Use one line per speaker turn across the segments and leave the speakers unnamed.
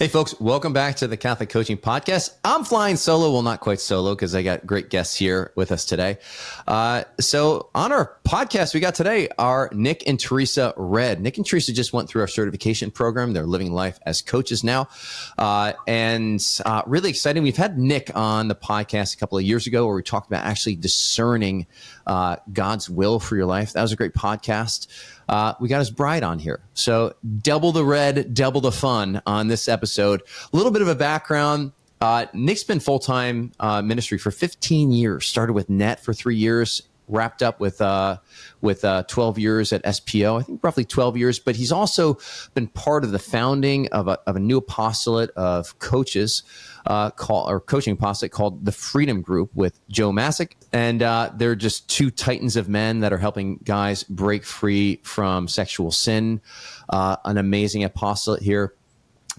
Hey, folks, welcome back to the Catholic Coaching Podcast. I'm flying solo. Well, not quite solo because I got great guests here with us today. So on our podcast we got today are Nick and Teresa Redd. Nick and Teresa just went through our certification program. They're living life as coaches now. And really exciting. We've had Nick on the podcast a couple of years ago where we talked about actually discerning God's will for your life. That was a great podcast. We got his bride on here. So double the red, double the fun on this episode. A little bit of a background. Nick's been full-time ministry for 15 years, started with NET for 3 years, wrapped up with 12 years at SPO, I think roughly 12 years. But he's also been part of the founding of a new apostolate of coaches coaching apostolate called the Freedom Group with Joe Masick. And they're just two titans of men that are helping guys break free from sexual sin. An amazing apostolate here.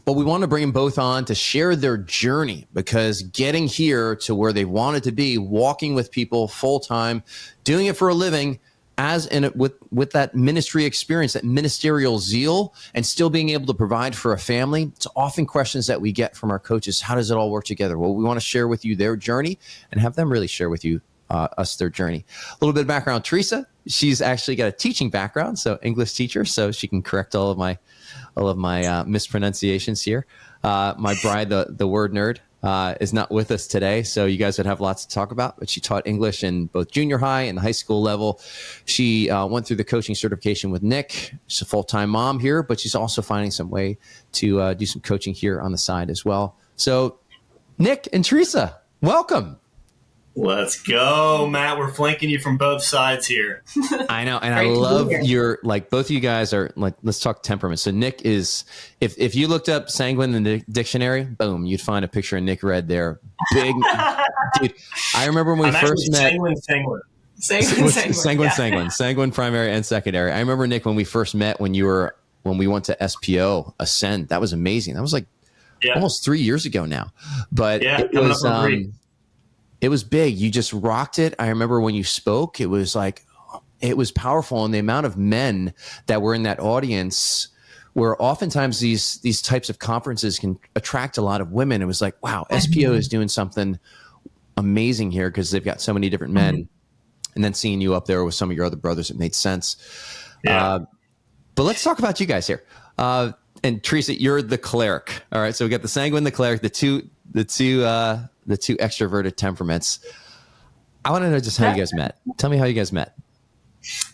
But we want to bring them both on to share their journey, because getting here to where they wanted to be, walking with people full time, doing it for a living, with that ministry experience, that ministerial zeal, and still being able to provide for a family. It's often questions that we get from our coaches. How does it all work together? Well, we want to share with you their journey and have them really share with you their journey. A little bit of background. Teresa, she's actually got a teaching background, so English teacher, so she can correct all of my mispronunciations here. My bride, the word nerd, is not with us today, so you guys would have lots to talk about, but she taught English in both junior high and high school level. She went through the coaching certification with Nick. She's a full-time mom here, but she's also finding some way to do some coaching here on the side as well. So Nick and Teresa, welcome.
Let's go, Matt. We're flanking you from both sides here.
I know. And I love your, both of you guys are let's talk temperament. So Nick is, if you looked up sanguine in the dictionary, boom, you'd find a picture of Nick Redd there. Big, dude. I remember when we first met. Sanguine primary and secondary. I remember, Nick, when we first met, when we went to SPO Ascend, that was amazing. That was almost 3 years ago now, but it was big. You just rocked it. I remember when you spoke, it was powerful. And the amount of men that were in that audience, where oftentimes these types of conferences can attract a lot of women. It was like, wow, SPO is doing something amazing here because they've got so many different men. And then seeing you up there with some of your other brothers, it made sense. Yeah. But let's talk about you guys here. And Teresa, you're the cleric. All right. So we got the sanguine, the cleric, the two extroverted temperaments. I want to know just how you guys met. Tell me how you guys met.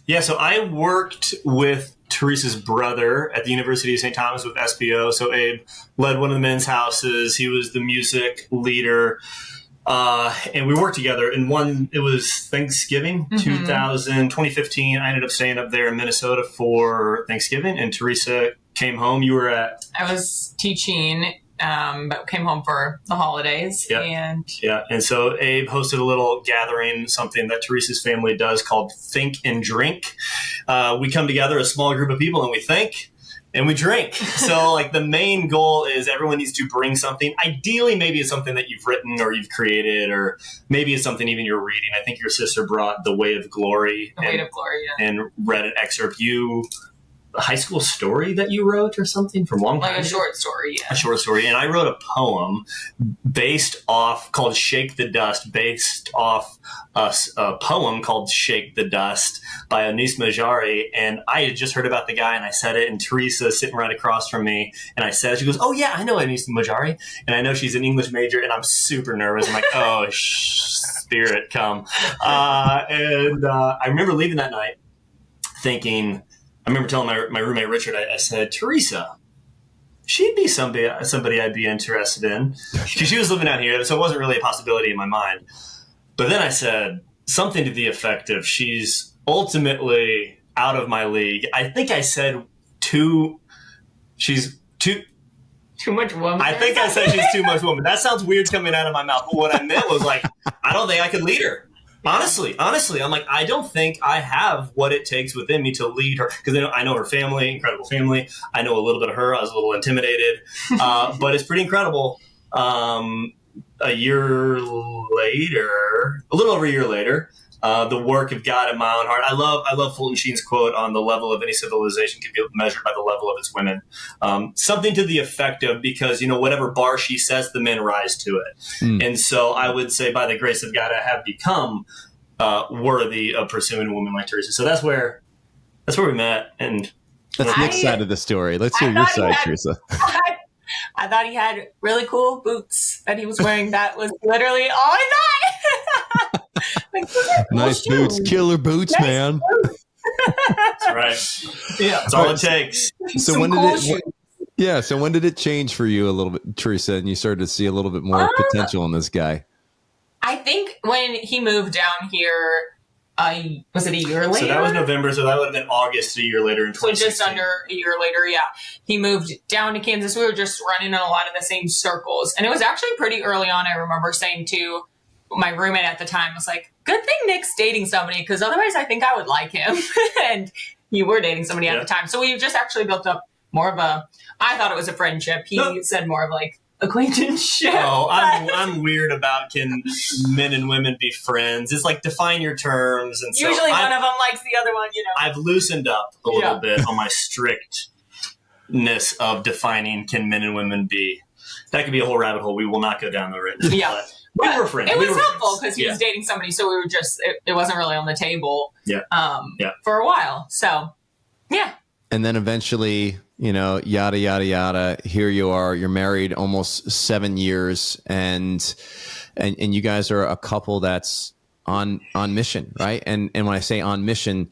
Yeah, so I worked with Teresa's brother at the University of St. Thomas with SPO. So Abe led one of the men's houses. He was the music leader. And we worked together. And it was Thanksgiving, 2015. I ended up staying up there in Minnesota for Thanksgiving. And Teresa came home. You were at...
I was teaching, but came home for the holidays. And
so Abe hosted a little gathering, something that Teresa's family does called Think and Drink. We come together, a small group of people, and we think and we drink. So the main goal is everyone needs to bring something. Ideally, maybe it's something that you've written or you've created, or maybe it's something even you're reading. I think your sister brought The Weight of Glory. And read an excerpt. A high school story that you wrote or something from long time
ago? A short story.
A short story. And I wrote a poem called Shake the Dust, based off a poem called Shake the Dust by Anis Majari. And I had just heard about the guy, and I said it, and Teresa sitting right across from me, and I said, she goes, "Oh yeah, I know Anis Majari." And I know she's an English major, and I'm super nervous. I'm like, oh, spirit come. And I remember leaving that night thinking, I remember telling my roommate, Richard, I said, Teresa, she'd be somebody I'd be interested in. Because she was living out here, so it wasn't really a possibility in my mind. But then I said something to the effect of, she's ultimately out of my league. I think I said she's too
much woman.
I think I said she's too much woman. That sounds weird coming out of my mouth. But what I meant was I don't think I could lead her. Honestly, I'm like, I don't think I have what it takes within me to lead her, because I know her family, incredible family. I know a little bit of her. I was a little intimidated, but it's pretty incredible. A little over a year later, the work of God in my own heart. I love Fulton Sheen's quote on the level of any civilization can be measured by the level of its women. Something to the effect of, because, whatever bar she sets, the men rise to it. And so I would say, by the grace of God, I have become worthy of pursuing a woman like Teresa. So that's where we met. And
that's Nick's side of the story. Let's hear your side, Teresa.
I thought he had really cool boots that he was wearing. That was literally all I thought. Like,
nice
cool
boots, killer boots, nice man.
Boots. That's right. Yeah, that's all it takes.
So when did it change for you a little bit, Teresa, and you started to see a little bit more potential in this guy?
I think when he moved down here, was it a year later?
So that was November, so that would have been August a year later in 2016.
So just under a year later, yeah. He moved down to Kansas. We were just running in a lot of the same circles. And it was actually pretty early on, I remember saying to my roommate at the time, was like, good thing Nick's dating somebody, because otherwise I think I would like him. And you were dating somebody at the time. So we just actually built up more of I thought it was a friendship. He said more of like acquaintanceship.
Oh, I'm weird about can men and women be friends. It's like, define your terms. And so
usually one of them likes the other one,
I've loosened up a little bit on my strictness of defining can men and women be. That could be a whole rabbit hole we will not go down the right now.
Yeah.
We were friends.
It was helpful because he was dating somebody, so we were just, it wasn't really on the table for a while. So, yeah.
And then eventually, yada, yada, yada, here you are, you're married almost 7 years, and you guys are a couple that's on mission, right? And when I say on mission,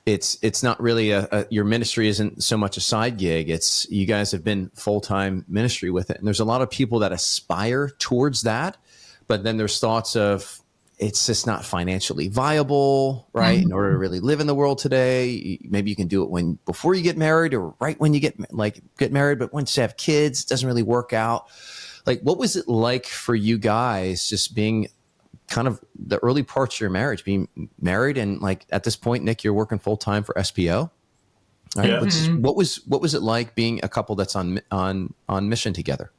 it's not really your ministry isn't so much a side gig. It's you guys have been full-time ministry with it. And there's a lot of people that aspire towards that, but then there's thoughts of it's just not financially viable, right? In order to really live in the world today, maybe you can do it before you get married or right when you get married, but once you have kids, it doesn't really work out. Like, what was it like for you guys just being kind of the early parts of your marriage, being married, and like at this point, Nick, you're working full time for SPO. Right? Yeah. What was it like being a couple that's on mission together?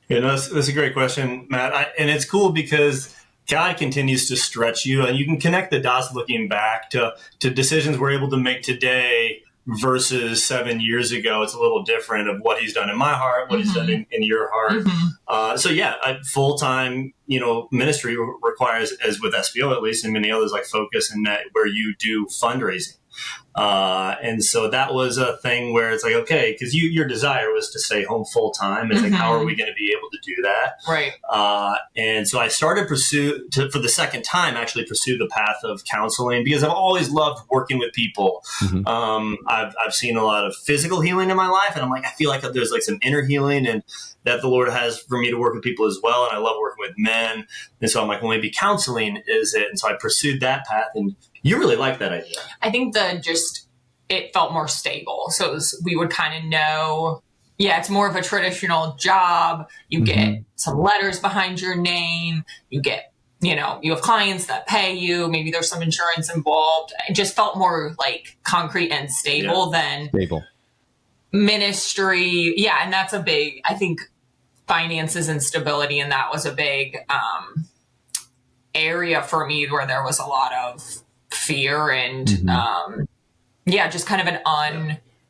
That's a great question, Matt. And it's cool because God continues to stretch you, and you can connect the dots looking back to decisions we're able to make today versus 7 years ago. It's a little different of what he's done in my heart, what he's done in your heart. So yeah, full-time, ministry requires, as with SBO at least, and many others like Focus and Net, where you do fundraising. And so that was a thing where it's like, okay, because your desire was to stay home full time. It's like, how are we going to be able to do that?
Right.
And so I started for the second time, actually pursue the path of counseling, because I've always loved working with people. I've seen a lot of physical healing in my life, and I'm like, I feel like there's like some inner healing and that the Lord has for me to work with people as well. And I love working with men. And so I'm like, well, maybe counseling is it. And so I pursued that path, and you really like that idea.
I think it felt more stable. So we would kind of know, it's more of a traditional job. You get some letters behind your name. You get, you have clients that pay you. Maybe there's some insurance involved. It just felt more like concrete and stable than ministry. Yeah. And that's a big, I think, finances and stability. And that was a big area for me where there was a lot of fear and just kind of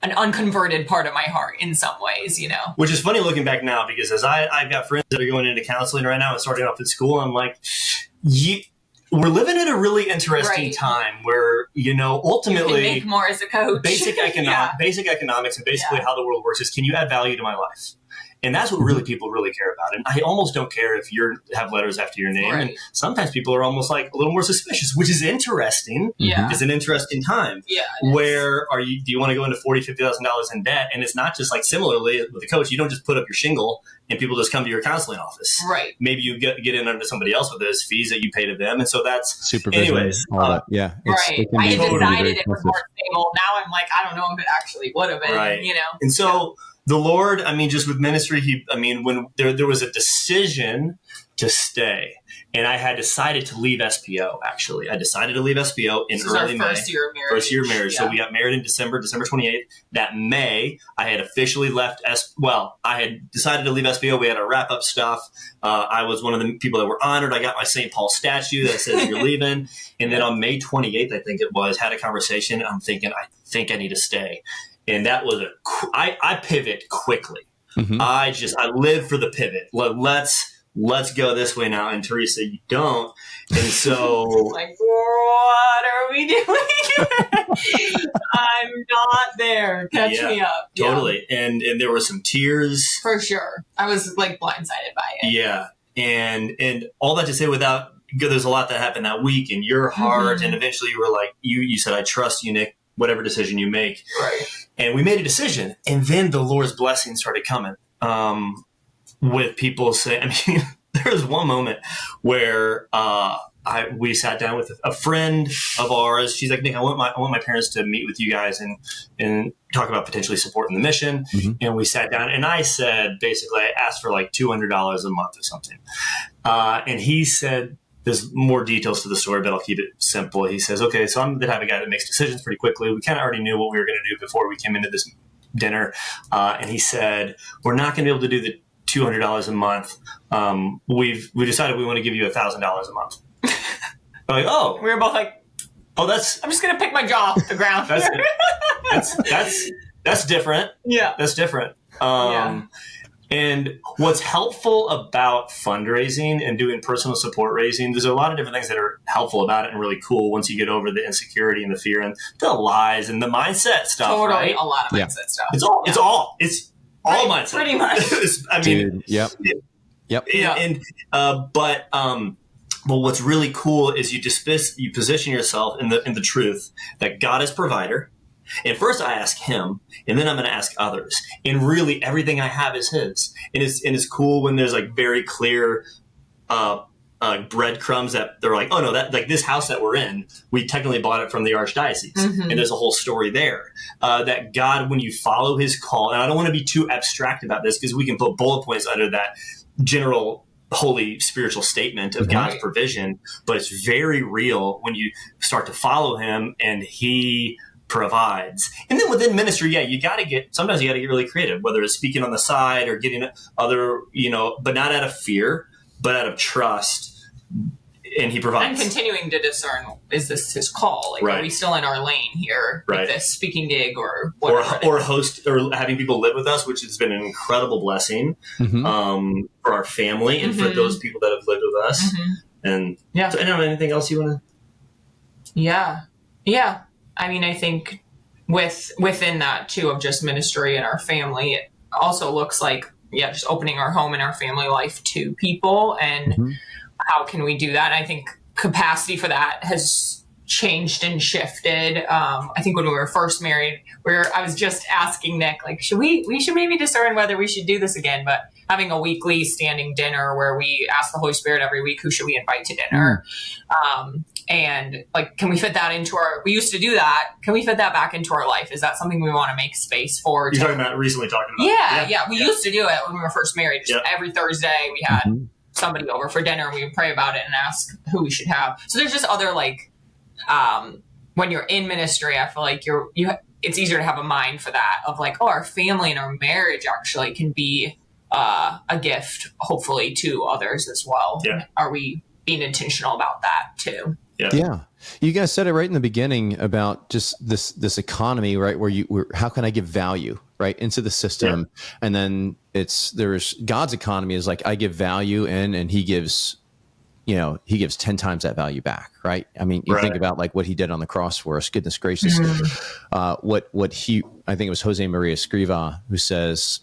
an unconverted part of my heart in some ways,
Which is funny looking back now, because as I've got friends that are going into counseling right now and starting off at school, I'm like, we're living in a really interesting time where, ultimately
you can make more as a coach.
Basic economics and basically how the world works is, can you add value to my life? And that's what really people really care about. And I almost don't care if you have letters after your name. Right. And sometimes people are almost like a little more suspicious, which is interesting.
Yeah.
It's an interesting time.
Yeah.
Where do you want to go into $40,000, $50,000 in debt? And it's not just like, similarly with the coach, you don't just put up your shingle and people just come to your counseling office.
Right.
Maybe you get in under somebody else with those fees that you pay to them. And so that's
supervision. Anyways.
Right. I had decided it was more stable. Now I'm like, I don't know if it actually would have been,
right. And so the Lord, just with ministry, when there was a decision to stay. And I had decided to leave SPO, actually. I decided to leave SPO in early May.
First year of marriage.
First year of marriage. Yeah. So we got married in December 28th. That May, I had officially left I had decided to leave SPO. We had to wrap up stuff. I was one of the people that were honored. I got my St. Paul statue that says you're leaving. And then on May 28th, I think it was, had a conversation. I'm thinking, I think I need to stay. And that was I pivot quickly. Mm-hmm. I live for the pivot. Let's go this way now. And Teresa, you don't. And so
like, what are we doing? I'm not there. Catch me up.
Totally. Yeah. And there were some tears. For
sure. I was like blindsided by it.
Yeah. And all that to say there's a lot that happened that week in your heart. Mm-hmm. And eventually you were like, you said, I trust you, Nick, whatever decision you make.
Right.
And we made a decision. And then the Lord's blessings started coming. With people saying, there was one moment where we sat down with a friend of ours. She's like, Nick, I want my parents to meet with you guys and talk about potentially supporting the mission. Mm-hmm. And we sat down, and I said, basically, I asked for like $200 a month or something. And he said, there's more details to the story, but I'll keep it simple. He says, okay, so I'm the type of guy that makes decisions pretty quickly. We kind of already knew what we were going to do before we came into this dinner. And he said, we're not going to be able to do the $200 a month. We decided we want to give you $1,000 a month. I'm like, oh,
we were both like,
oh, that's.
I'm just gonna pick my jaw off the ground.
that's different.
Yeah,
that's different. And what's helpful about fundraising and doing personal support raising, there's a lot of different things that are helpful about it and really cool once you get over the insecurity and the fear and the lies and the mindset stuff.
Totally,
right?
A lot of mindset stuff.
It's all mindset.
Pretty much.
I mean,
dude, yep.
But what's really cool is you position yourself in the truth that God is provider. And first I ask him, and then I'm going to ask others. And really everything I have is his. And it's cool when there's like very clear breadcrumbs that they're like, oh no, that like this house that we're in, we technically bought it from the archdiocese. Mm-hmm. And there's a whole story there. That God, when you follow his call, and I don't want to be too abstract about this because we can put bullet points under that general holy spiritual statement of God's provision, but it's very real when you start to follow him and he provides. And then within ministry, sometimes you got to get really creative, whether it's speaking on the side or getting other, but not out of fear, but out of trust. And he provides.
And continuing to discern, is this his call? Like, are we still in our lane here with this speaking gig or whatever?
Or host or having people live with us, which has been an incredible blessing for our family and for those people that have lived with us. Mm-hmm. And so, I don't know, anything else you want to?
Yeah. I mean, I think within that too of just ministry and our family, it also looks like, just opening our home and our family life to people and how can we do that? And I think capacity for that has changed and shifted. I think when we were first married, I was just asking Nick, like, we should maybe discern whether we should do this again, but having a weekly standing dinner where we ask the Holy Spirit every week, who should we invite to dinner? And like, can we fit that into we used to do that. Can we fit that back into our life? Is that something we want to make space for?
You're talking about recently talking about.
Yeah. We used to do it when we were first married. Just every Thursday we had somebody over for dinner and we would pray about it and ask who we should have. So there's just other like, when you're in ministry, I feel like it's easier to have a mind for that of like, our family and our marriage actually can be a gift, hopefully, to others as well.
Yeah.
Are we being intentional about that too?
Yeah. You guys said it right in the beginning about just this economy, right? Where how can I give value, right, into the system? Yeah. And then there's God's economy is like, I give value in and he gives 10 times that value back. Right. I mean, you think about like what he did on the cross for us, goodness gracious. I think it was Jose Maria Escriva who says,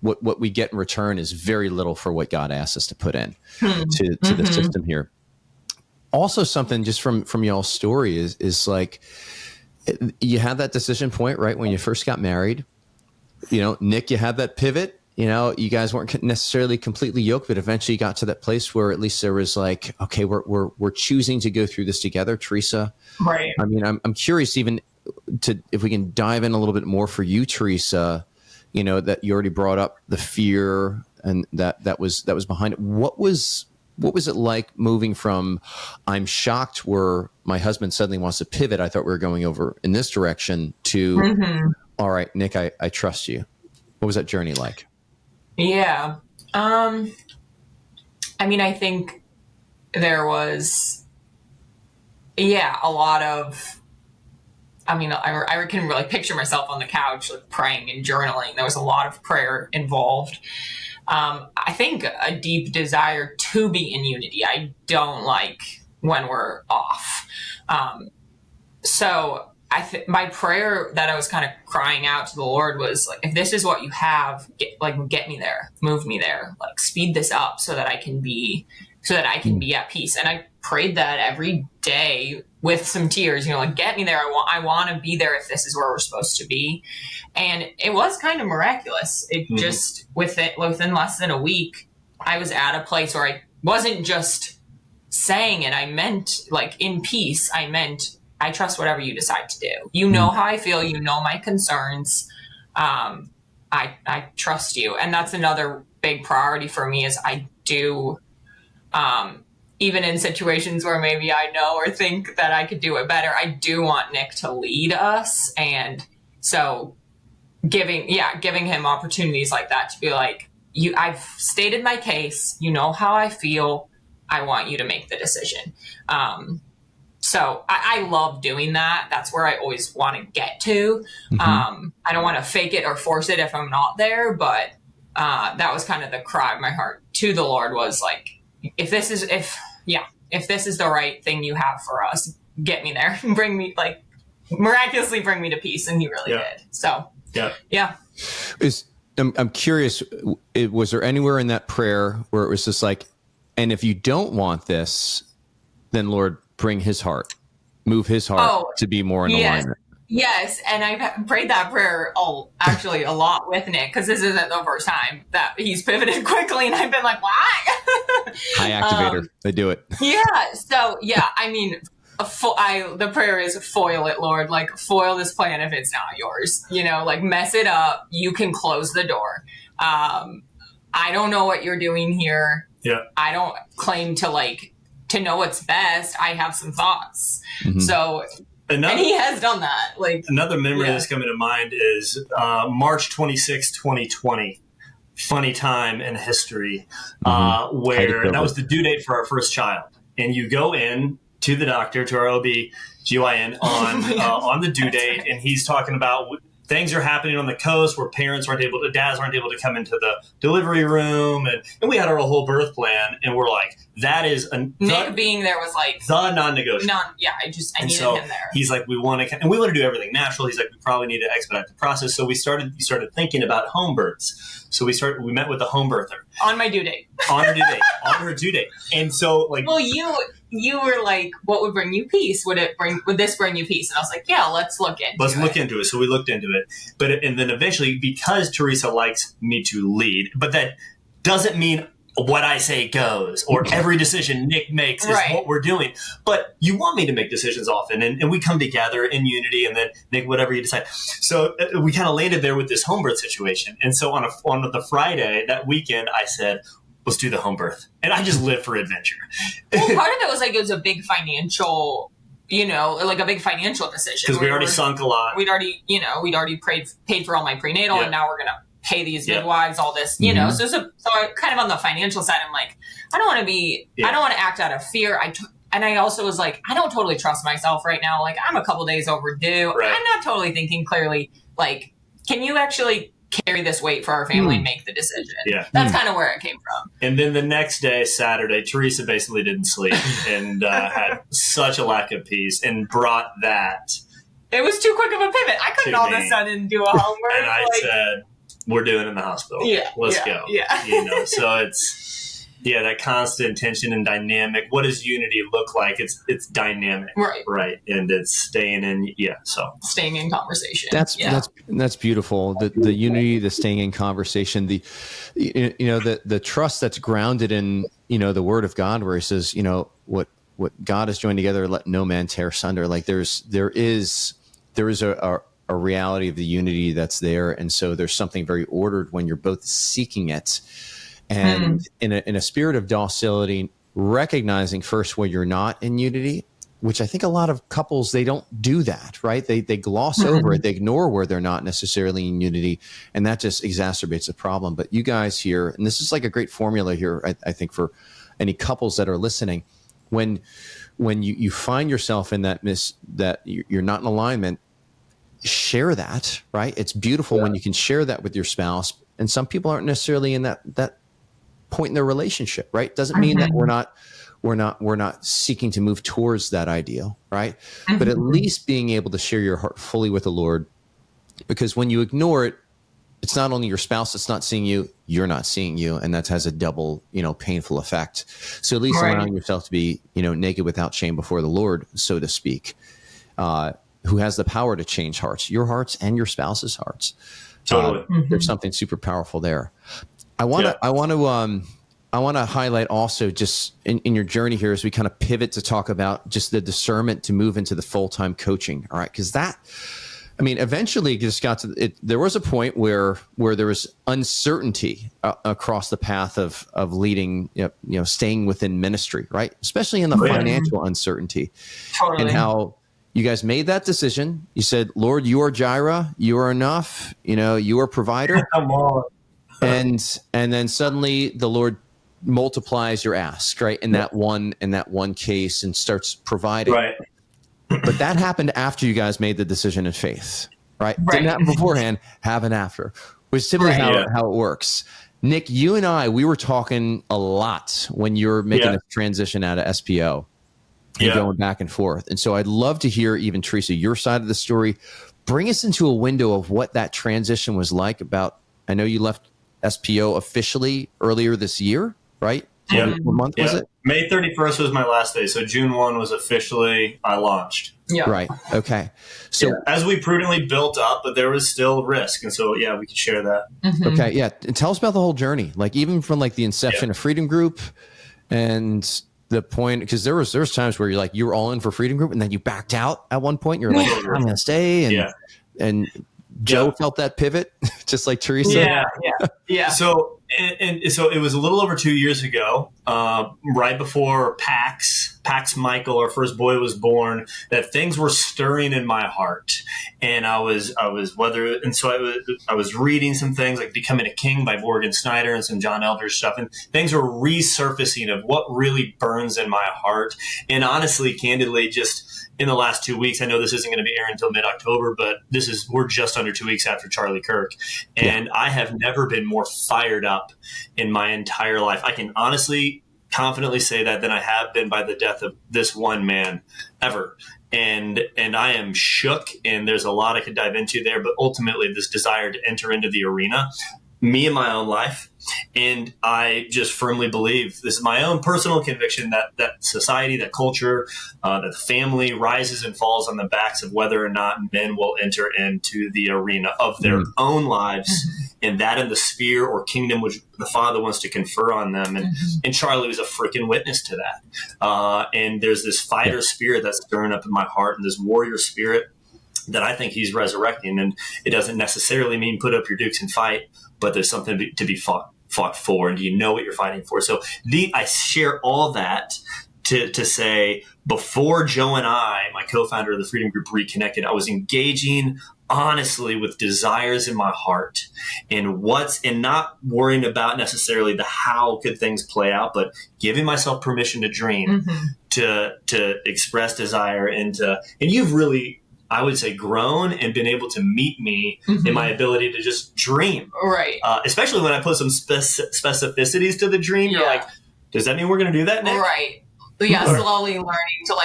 what we get in return is very little for what God asks us to put in to the system here. Also, something just from y'all's story is like you had that decision point, right? When you first got married, Nick, you had that pivot, you guys weren't necessarily completely yoked, but eventually you got to that place where at least there was like, okay, we're choosing to go through this together. Teresa.
Right.
I mean, I'm curious even if we can dive in a little bit more for you, Teresa, that you already brought up the fear and that was behind it. What was it like moving from I'm shocked where my husband suddenly wants to pivot, I thought we were going over in this direction, to all right, Nick, I trust you. What was that journey like?
Yeah. I mean, I think there was, a lot of, I mean, I can really picture myself on the couch, like praying and journaling. There was a lot of prayer involved. I think a deep desire to be in unity. I don't like when we're off. So my prayer that I was kind of crying out to the Lord was like, if this is what you have, get me there, move me there, like speed this up so that I can be at peace. And I prayed that every day with some tears, like, get me there. I want to be there if this is where we're supposed to be. And it was kind of miraculous. It just, within less than a week, I was at a place where I wasn't just saying it. I meant, like, in peace, I meant, I trust whatever you decide to do. You know how I feel. You know my concerns. I trust you. And that's another big priority for me is I do, even in situations where maybe I know or think that I could do it better, I do want Nick to lead us. And so giving him opportunities like that to be like, I've stated my case, you know how I feel, I want you to make the decision. So I love doing that. That's where I always want to get to. I don't want to fake it or force it if I'm not there, but that was kind of the cry of my heart to the Lord was like, if this is the right thing you have for us, get me there, miraculously bring me to peace. And he really did. So, yeah.
I'm curious, was there anywhere in that prayer where it was just like, and if you don't want this, then Lord, bring his heart, move his heart to be more in alignment.
Yes. And I've prayed that prayer actually a lot with Nick, because this isn't the first time that he's pivoted quickly. And I've been like, why?
High activator. They do it.
Yeah. So, I mean, the prayer is foil it, Lord, like foil this plan if it's not yours, like mess it up. You can close the door. I don't know what you're doing here.
Yeah.
I don't claim to know what's best. I have some thoughts. So, and he has done that. Like
another memory that's coming to mind is March 26, 2020. Funny time in history, where that was the due date for our first child. And you go in to the doctor, to our OB-GYN on the due date, and he's talking about things are happening on the coast where dads aren't able to come into the delivery room. And we had our whole birth plan, and we're like, that is
Nick being there was like
the non-negotiable.
I needed him there.
He's like, we want to do everything natural. He's like, we probably need to expedite the process. So we started thinking about home births. So we met with the home birther
on my due date,
on her due date. And so
well, you were like, what would bring you peace? Would this bring you peace? And I was like, yeah, let's look into it. So we looked into it. And then eventually, because Teresa likes me to lead, but that doesn't mean what I say goes, or every decision Nick makes is what we're doing. But you want me to make decisions often, and we come together in unity, and then Nick, whatever you decide. So we kind of landed there with this home birth situation. And so on the Friday, that weekend, I said, let's do the home birth. And I just live for adventure. Well, part of it was like, it was a big financial, like a big financial decision.
Because we already sunk a lot.
We'd already paid for all my prenatal, and now we're going to pay these midwives, all this, So kind of on the financial side, I'm like, I don't want to act out of fear. And I also was like, I don't totally trust myself right now. Like, I'm a couple days overdue. Right. I'm not totally thinking clearly. Like, can you actually carry this weight for our family and make the decision?
Yeah.
That's kind of where it came from.
And then the next day, Saturday, Teresa basically didn't sleep and had such a lack of peace, and brought that.
It was too quick of a pivot. I couldn't all of a sudden do a home birth.
And I said, we're doing it in the hospital. Yeah. Let's go.
Yeah.
So it's, that constant tension and dynamic. What does unity look like? It's dynamic. Right. And it's staying in conversation.
That's beautiful. The unity, the staying in conversation, the trust that's grounded in, the word of God, where he says, what God has joined together, let no man tear asunder. Like there is a reality of the unity that's there. And so there's something very ordered when you're both seeking it. And in a spirit of docility, recognizing first when you're not in unity, which I think a lot of couples, they don't do that, right? They gloss over it. They ignore where they're not necessarily in unity. And that just exacerbates the problem. But you guys here, and this is like a great formula here, I think, for any couples that are listening, when you find yourself in that that you're not in alignment, share that, right? It's beautiful when you can share that with your spouse. And some people aren't necessarily in that point in their relationship, right? Doesn't mean that we're not seeking to move towards that ideal, right? But at least being able to share your heart fully with the Lord, because when you ignore it, it's not only your spouse that's not seeing you, you're not seeing you, and that has a double, painful effect. So at least allowing yourself to be, naked without shame before the Lord, so to speak, who has the power to change hearts, your hearts and your spouse's hearts.
Totally.
There's something super powerful there. I want to highlight also, just in your journey here, as we kind of pivot to talk about just the discernment to move into the full-time coaching. All right. Because eventually it just got to it. There was a point where there was uncertainty across the path of leading, staying within ministry, right? Especially in the financial uncertainty.
Totally.
And how you guys made that decision. You said, Lord, you are Jireh, you are enough, you are provider.
Come on.
And then suddenly the Lord multiplies your ask, right? In that one case, and starts providing.
Right.
But that happened after you guys made the decision in faith, right? Didn't happen beforehand, happen after, which is typically how it works. Nick, you and I, we were talking a lot when you were making a transition out of SPO and going back and forth. And so I'd love to hear, even Teresa, your side of the story. Bring us into a window of what that transition was like. I know you left SPO officially earlier this year, right?
Yeah.
What month was it?
May 31st was my last day. So June 1 was officially, I launched.
Yeah.
Right. Okay. So
as we prudently built up, but there was still risk. And so, we could share that.
Okay. Yeah. And tell us about the whole journey, like even from like the inception of Freedom Group and the point, because there was times where you're like, you were all in for Freedom Group and then you backed out at one point. You're like, I'm going to stay. And Joe felt that pivot, just like Teresa.
Yeah. So it was a little over 2 years ago, right before Pax Michael, our first boy, was born, that things were stirring in my heart, and I was reading some things like Becoming a King by Morgan Snyder and some John Eldridge stuff, and things were resurfacing of what really burns in my heart. And honestly, candidly, just in the last 2 weeks, I know this isn't going to be airing until mid-October, but we're just under 2 weeks after Charlie Kirk. And I have never been more fired up in my entire life. I can honestly, confidently say that than I have been by the death of this one man ever. And I am shook, and there's a lot I could dive into there, but ultimately this desire to enter into the arena, me in my own life. And I just firmly believe, this is my own personal conviction, that society, that culture, that the family rises and falls on the backs of whether or not men will enter into the arena of their own lives, and that in the sphere or kingdom which the Father wants to confer on them. And Charlie was a freaking witness to that. And there's this fighter spirit that's stirring up in my heart, and this warrior spirit that I think he's resurrecting. And it doesn't necessarily mean put up your dukes and fight, but there's something to be fought for, and you know what you're fighting for. So I share all that to say, before Joe and I, my co-founder of the Freedom Group, reconnected, I was engaging honestly with desires in my heart and not worrying about necessarily the how could things play out, but giving myself permission to dream, to express desire, and you've really, I would say, grown and been able to meet me in my ability to just dream.
Right.
Especially when I put some specificities to the dream. You're like, does that mean we're going to do that, Nick?
Right. Yeah, slowly learning to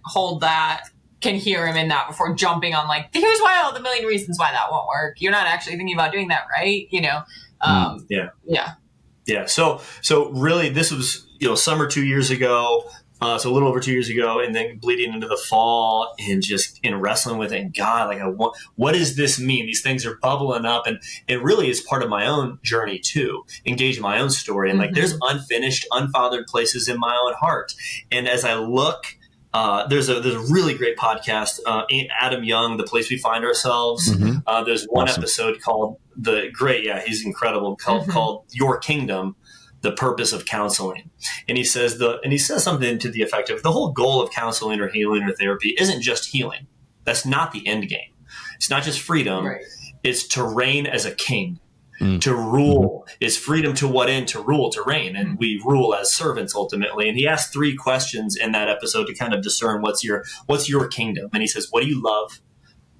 hold that, can hear him in that before jumping on here's why all the million reasons why that won't work. You're not actually thinking about doing that, right?
Yeah. So really this was, summer 2 years ago. So a little over 2 years ago, and then bleeding into the fall, and just in wrestling with it. And God, what does this mean? These things are bubbling up, and it really is part of my own journey too, engage in my own story. And there's unfinished, unfathered places in my own heart. And as I look there's a really great podcast, Adam Young, The Place We Find Ourselves. There's one episode called he's incredible, called Your Kingdom, The Purpose of Counseling. And he says something to the effect of, the whole goal of counseling or healing or therapy isn't just healing. That's not the end game. It's not just freedom. Right. It's to reign as a king. To rule is freedom. To what end? To rule, to reign. And we rule as servants ultimately. And he asked 3 questions in that episode to kind of discern what's your kingdom. And he says, what do you love?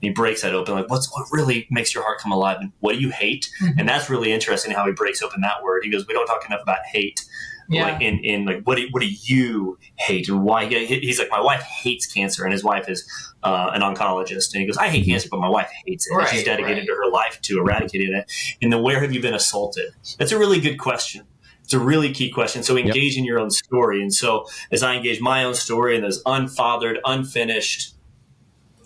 And he breaks that open. Like, what really makes your heart come alive? And what do you hate? And that's really interesting how he breaks open that word. He goes, we don't talk enough about hate. Yeah. Like in like, what do you hate and why? He's like, my wife hates cancer, and his wife is an oncologist. And he goes, I hate cancer, but my wife hates it. Right, and she's dedicated to her life to eradicating it. And then, where have you been assaulted? That's a really good question. It's a really key question. So engage in your own story. And so as I engage my own story in those unfathered, unfinished,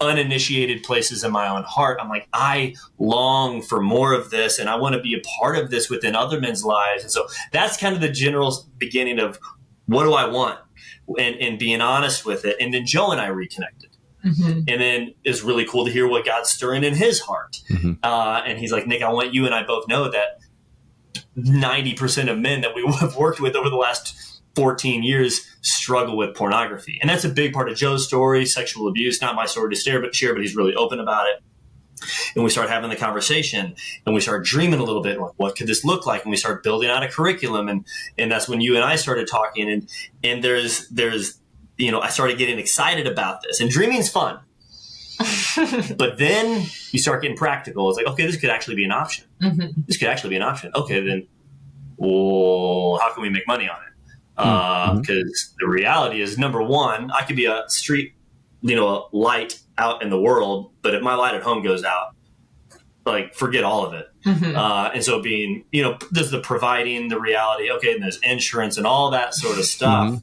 uninitiated places in my own heart, I'm like, I long for more of this, and I want to be a part of this within other men's lives. And so that's kind of the general beginning of what do I want, and being honest with it. And then Joe and I reconnected. And then it's really cool to hear what God's stirring in his heart. And he's like, Nick, I want you and I both know that 90% of men that we have worked with over the last 14 years struggle with pornography. And that's a big part of Joe's story, sexual abuse, not my story to share, but he's really open about it. And we start having the conversation, and we start dreaming a little bit, like, what could this look like? And we start building out a curriculum. And that's when you and I started talking, and there's, I started getting excited about this, and dreaming's fun. But then you start getting practical. It's like, okay, this could actually be an option. This could actually be an option. Okay, then, well, how can we make money on it? Because the reality is, number one, I could be a street, light out in the world, but if my light at home goes out, like, forget all of it. And so being, there's the providing, the reality, okay, and there's insurance and all that sort of stuff.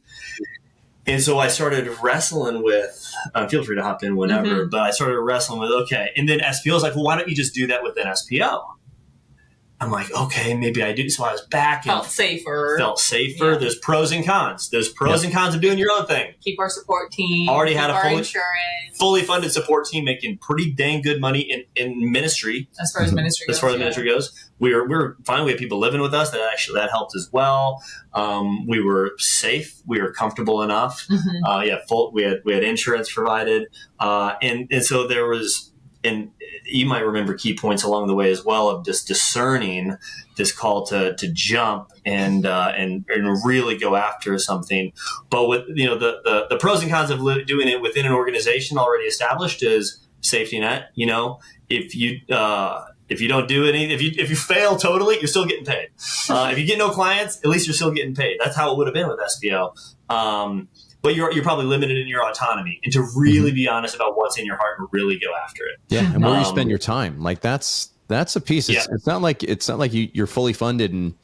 And so I started wrestling with, feel free to hop in whenever, but I started wrestling with, okay. And then SPO was like, well, why don't you just do that within SPO? I'm like, okay, maybe I do. So I was back and
felt safer.
Yeah. There's pros and cons. There's pros and cons of doing your own thing.
Keep our support team.
Already had
a
fully funded support team, making pretty dang good money in ministry.
As far as ministry goes.
As far as ministry goes, we were fine. We had people living with us that helped as well. We were safe. We were comfortable enough. We had insurance provided, and so there was. And you might remember key points along the way as well of just discerning this call to jump and really go after something. But with the pros and cons of doing it within an organization already established is safety net. If you don't do any, if you fail totally, you're still getting paid. If you get no clients, at least you're still getting paid. That's how it would have been with SPO. But you're probably limited in your autonomy, and to really be honest about what's in your heart and really go after it.
Yeah, and where you spend your time, like that's a piece. It's not like you're fully funded and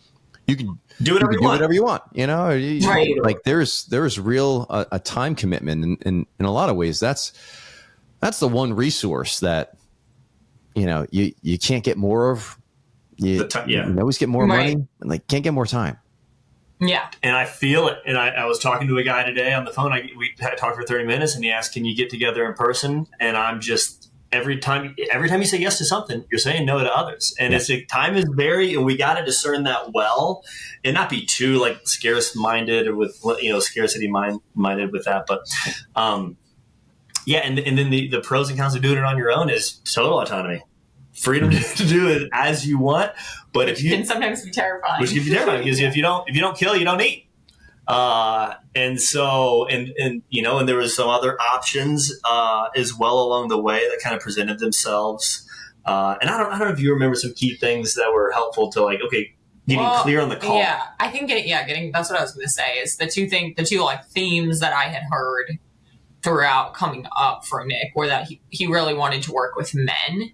you can do whatever you want. Right. Like there's real a time commitment, and in a lot of ways that's the one resource that you can't get more of. You always get more money, and like can't get more time.
Yeah.
And I feel it. And I was talking to a guy today on the phone. We had talked for 30 minutes, and he asked, can you get together in person? And I'm just, every time you say yes to something, you're saying no to others. And it's like, time is and we got to discern that well and not be too like scarce-minded or with, scarcity minded with that. But, and then the pros and cons of doing it on your own is total autonomy. Freedom to do it as you want, but
which can sometimes be terrifying.
Which can be terrifying because if you don't kill, you don't eat. And there was some other options as well along the way that kind of presented themselves. And I don't know if you remember some key things that were helpful to getting clear on the call.
Yeah, I think that's what I was going to say is the two themes that I had heard throughout coming up for Nick were that he really wanted to work with men.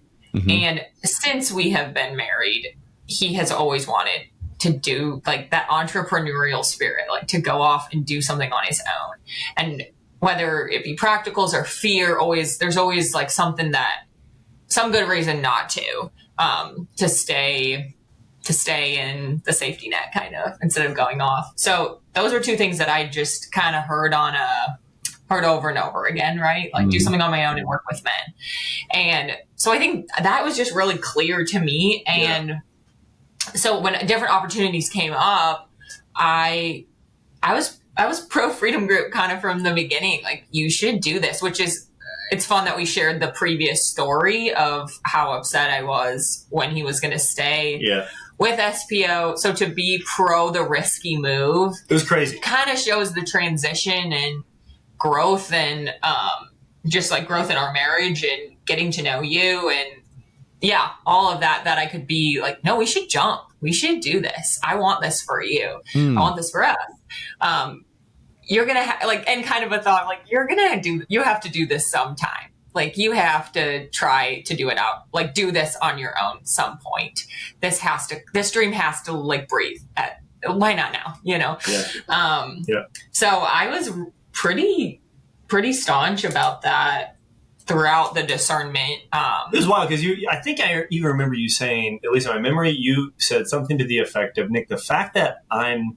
And since we have been married, he has always wanted to do like that entrepreneurial spirit, like to go off and do something on his own. And whether it be practicals or fear, there's always like some good reason not to stay in the safety net kind of instead of going off. So those are two things that I just kind of heard on a heard over and over again, right? Like do something on my own and work with men. And so I think that was just really clear to me. And so when different opportunities came up, I was pro freedom group kind of from the beginning. Like, you should do this, which is, it's fun that we shared the previous story of how upset I was when he was going to stay with SPO. So to be pro the risky move,
it was crazy.
Kind of shows the transition and growth, and just like growth in our marriage and getting to know you, and all of that I could be like, no, we should jump. We should do this. I want this for you. I want this for us. You're going to like, and kind of a thought, like, you have to do this sometime. Like, you have to try to do it out, like do this on your own some point. This dream has to like breathe. Why not now? You know? So I was pretty staunch about that throughout the discernment.
It was wild because I think I even remember you saying, at least in my memory, you said something to the effect of, Nick, the fact that I'm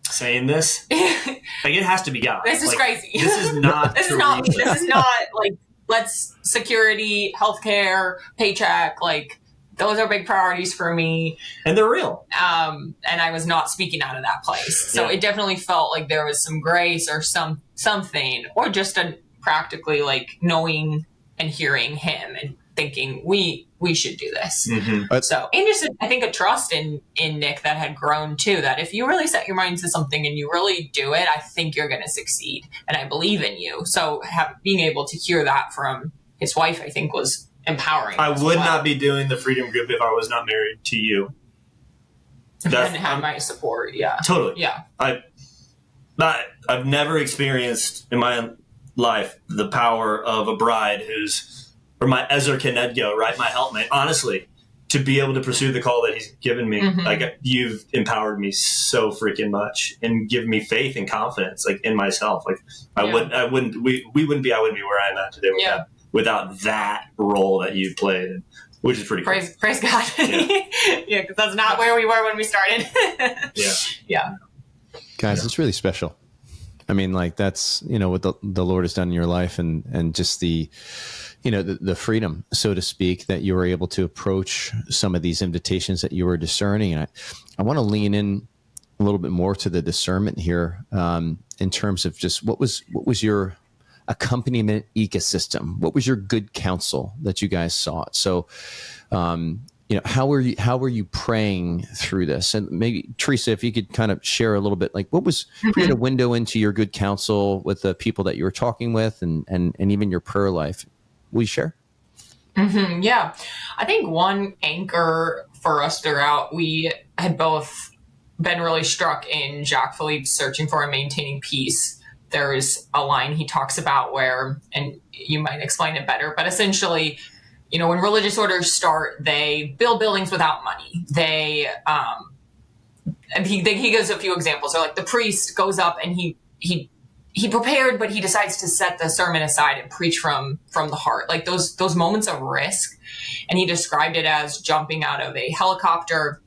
saying this, like, it has to be God.
This is
like,
crazy.
This is not.
This is not me. This is not like, let's security, healthcare, paycheck. Like, those are big priorities for me,
and they're real.
And I was not speaking out of that place, so it definitely felt like there was some grace or something, or just a practically like knowing and hearing him and thinking we should do this. So, and just I think a trust in Nick that had grown too, that if you really set your mind to something and you really do it, I think you're going to succeed, and I believe in you. So being able to hear that from his wife, I think, was empowering.
I would not be doing the freedom group if I was not married to you.
If you hadn't had my support.
Totally.
I've
never experienced in my life the power of a bride or my Ezer Kenedgo, right? My helpmate, honestly, to be able to pursue the call that he's given me. Like, you've empowered me so freaking much and given me faith and confidence, like, in myself. Like, we wouldn't be where I'm at today without that role that you've played, which is pretty cool.
Praise God. Because that's not where we were when we started.
Guys, it's really special. I mean, like, that's, what the Lord has done in your life, and just the freedom, so to speak, that you were able to approach some of these invitations that you were discerning. And I want to lean in a little bit more to the discernment here, in terms of just what was your accompaniment ecosystem? What was your good counsel that you guys sought? So, how were you praying through this? And maybe, Teresa, if you could kind of share a little bit, like, what was create a window into your good counsel with the people that you were talking with, and even your prayer life. Will you share?
Yeah. I think one anchor for us throughout, we had both been really struck in Jacques Philippe's Searching for and Maintaining Peace. There is a line he talks about where, and you might explain it better, but essentially, when religious orders start, they build buildings without money. They, and he gives a few examples. So, like, the priest goes up and he prepared, but he decides to set the sermon aside and preach from the heart. Like, those moments of risk. And he described it as jumping out of a helicopter.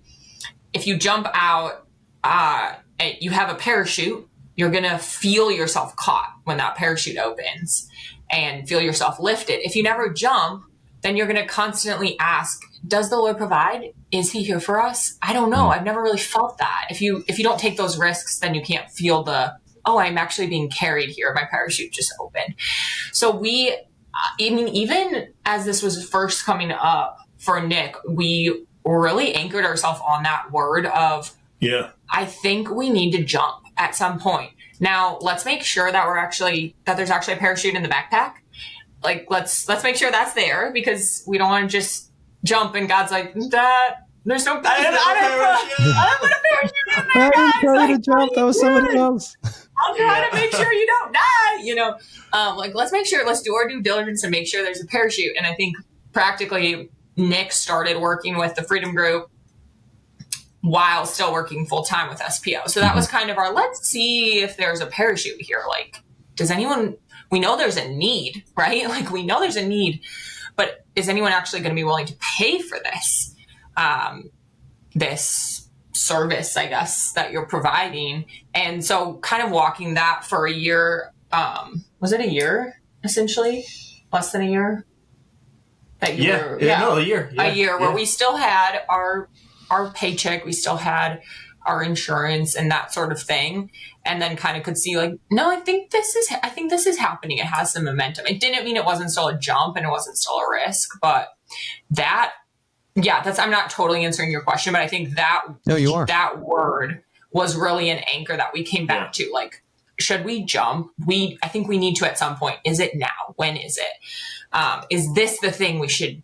If you jump out, and you have a parachute, you're going to feel yourself caught when that parachute opens and feel yourself lifted. If you never jump, then you're going to constantly ask, does the Lord provide? Is he here for us? I don't know. I've never really felt that. If you don't take those risks, then you can't feel I'm actually being carried here. My parachute just opened. So we, even as this was first coming up for Nick, we really anchored ourselves on that word of, I think we need to jump at some point. Now, let's make sure that there's actually a parachute in the backpack. Like, let's make sure that's there, because we don't want to just jump and God's like, there's no, I don't put a parachute in there, guys.
I didn't tell you to jump. That was somebody else.
I'll try to make sure you don't die, let's make sure, let's do our due diligence and make sure there's a parachute. And I think practically Nick started working with the Freedom Group while still working full time with SPO. So that was kind of our, let's see if there's a parachute here. Like, we know there's a need, right? Like, we know there's a need, but is anyone actually going to be willing to pay for this? This service, I guess, that you're providing. And so kind of walking that for a year, was it a year, essentially? Less than a year?
A year. Yeah.
A year where we still had our paycheck, we still had our insurance and that sort of thing. And then kind of could see like, no, I think this is happening. It has some momentum. It didn't mean it wasn't still a jump and it wasn't still a risk, but I'm not totally answering your question, but I think that that word was really an anchor that we came back to. Like, should we jump? I think we need to at some point. Is it now? When is it? Is this the thing we should,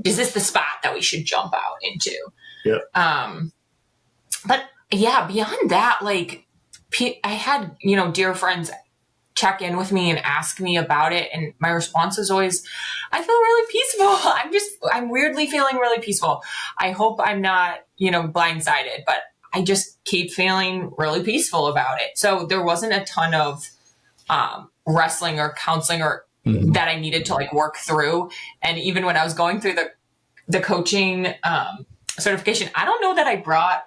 is this the spot that we should jump out into?
Yeah.
But yeah, beyond that, like I had, dear friends check in with me and ask me about it. And my response is always, I feel really peaceful. I'm weirdly feeling really peaceful. I hope I'm not, blindsided, but I just keep feeling really peaceful about it. So there wasn't a ton of wrestling or counseling or that I needed to like work through. And even when I was going through the coaching certification, I don't know that I brought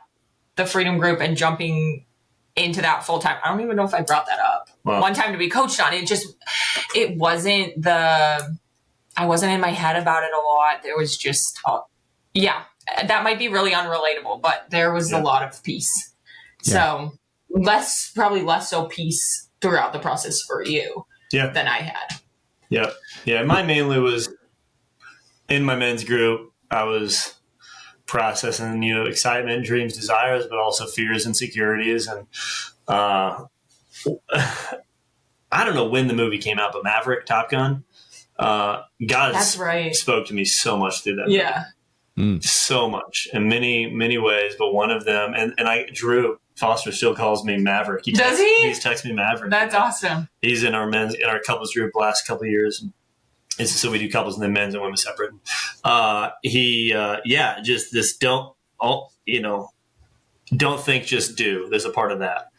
the Freedom Group and jumping into that full time. I don't even know if I brought that up one time to be coached on. I wasn't in my head about it a lot. There was just, that might be really unrelatable, but there was a lot of peace. Yeah. So probably less so peace throughout the process for you than I had.
Yeah. Yeah. Mine mainly was in my men's group. I was processing, excitement, dreams, desires, but also fears, insecurities. And I don't know when the movie came out, but Maverick, Top Gun, God spoke to me so much through that movie. So much in many, many ways, but one of them, and Drew Foster still calls me Maverick.
Does he?
He's texted me Maverick.
That's awesome.
He's in our couples group the last couple of years. So we do couples and then men's and women separate. Just this don't think, just do. There's a part of that.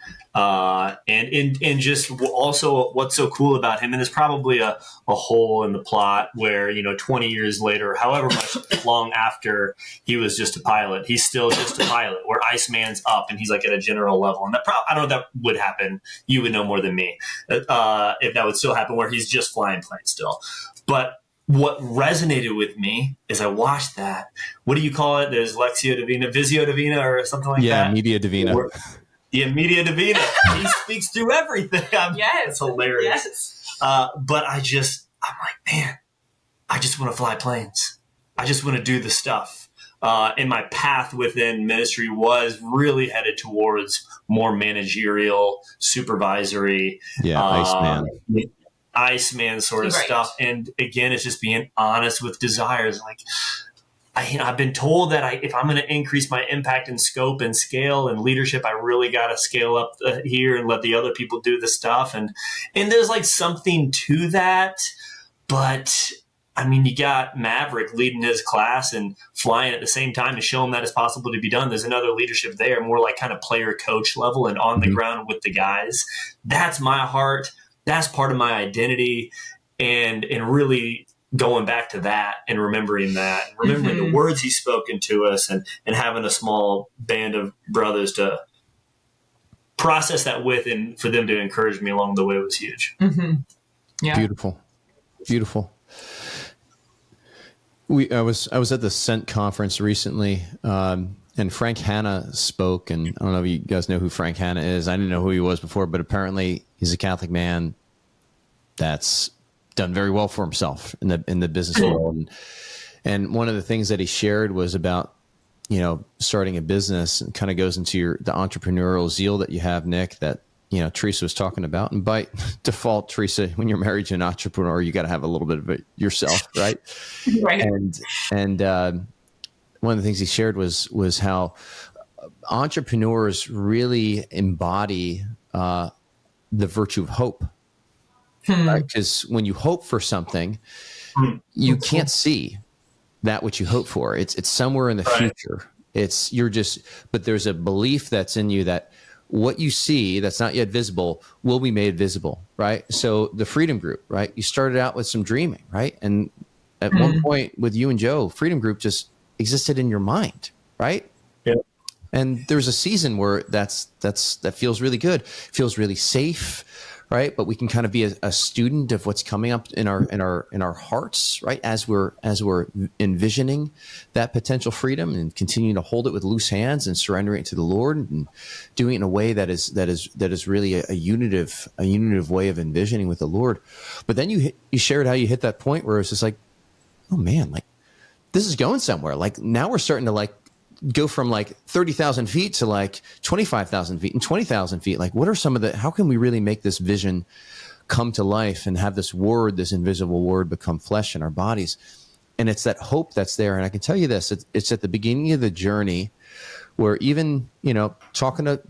And just also what's so cool about him, and there's probably a hole in the plot where, 20 years later, however much long after he was just a pilot, he's still just a pilot, where Iceman's up and he's like at a general level. And I don't know if that would happen. You would know more than me if that would still happen, where he's just flying planes still. But what resonated with me is I watched that. What do you call it? There's Lectio Divina, Visio Divina, or something like that?
Yeah, Media Divina.
Media Divina. He speaks through everything. It's hilarious.
Yes.
But I'm like, man, I just want to fly planes. I just want to do the stuff. And my path within ministry was really headed towards more managerial, supervisory.
Yeah,
Iceman sort of stuff. And again, it's just being honest with desires. Like, I've been told that if I'm going to increase my impact and scope and scale and leadership, I really got to scale up here and let the other people do the stuff. And there's like something to that. But I mean, you got Maverick leading his class and flying at the same time and showing that it's possible to be done. There's another leadership there, more like kind of player coach level and on the ground with the guys. That's my heart. That's part of my identity, and really going back to that and remembering the words he's spoken to us, and having a small band of brothers to process that with, and for them to encourage me along the way was huge.
Mm-hmm. Yeah.
Beautiful. I was at the Sent conference recently, and Frank Hanna spoke, and I don't know if you guys know who Frank Hanna is. I didn't know who he was before, but apparently he's a Catholic man that's done very well for himself in the business world. And one of the things that he shared was about, starting a business, and kind of goes into the entrepreneurial zeal that you have, Nick, that, Teresa was talking about. And by default, Teresa, when you're married to an entrepreneur, you got to have a little bit of it yourself. Right.
Right.
And one of the things he shared was how entrepreneurs really embody the virtue of hope. Right? Because when you hope for something, you can't see that which you hope for. It's somewhere in the future. But there's a belief that's in you that what you see that's not yet visible will be made visible, right? So the Freedom Group, right? You started out with some dreaming, right? And at one point with you and Joe, Freedom Group just existed in your mind, right?
Yeah.
And there's a season where that feels really good, feels really safe, right? But we can kind of be a student of what's coming up in our hearts, right? As we're envisioning that potential freedom and continuing to hold it with loose hands and surrendering it to the Lord and doing it in a way that is really a unitive way of envisioning with the Lord. But then you shared how you hit that point where it's just like, oh man, like this is going somewhere. Like now we're starting to like go from like 30,000 feet to like 25,000 feet and 20,000 feet. Like what are how can we really make this vision come to life and have this invisible word become flesh in our bodies? And it's that hope that's there. And I can tell you this, it's at the beginning of the journey where even, talking to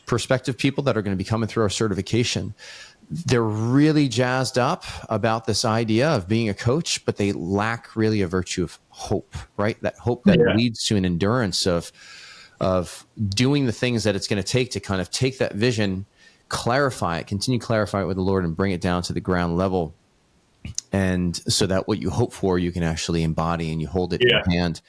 prospective people that are going to be coming through our certification, they're really jazzed up about this idea of being a coach, but they lack really a virtue of hope, right? That hope that leads to an endurance of doing the things that it's going to take to kind of take that vision, continue to clarify it with the Lord and bring it down to the ground level. And so that what you hope for, you can actually embody and you hold it in your hand.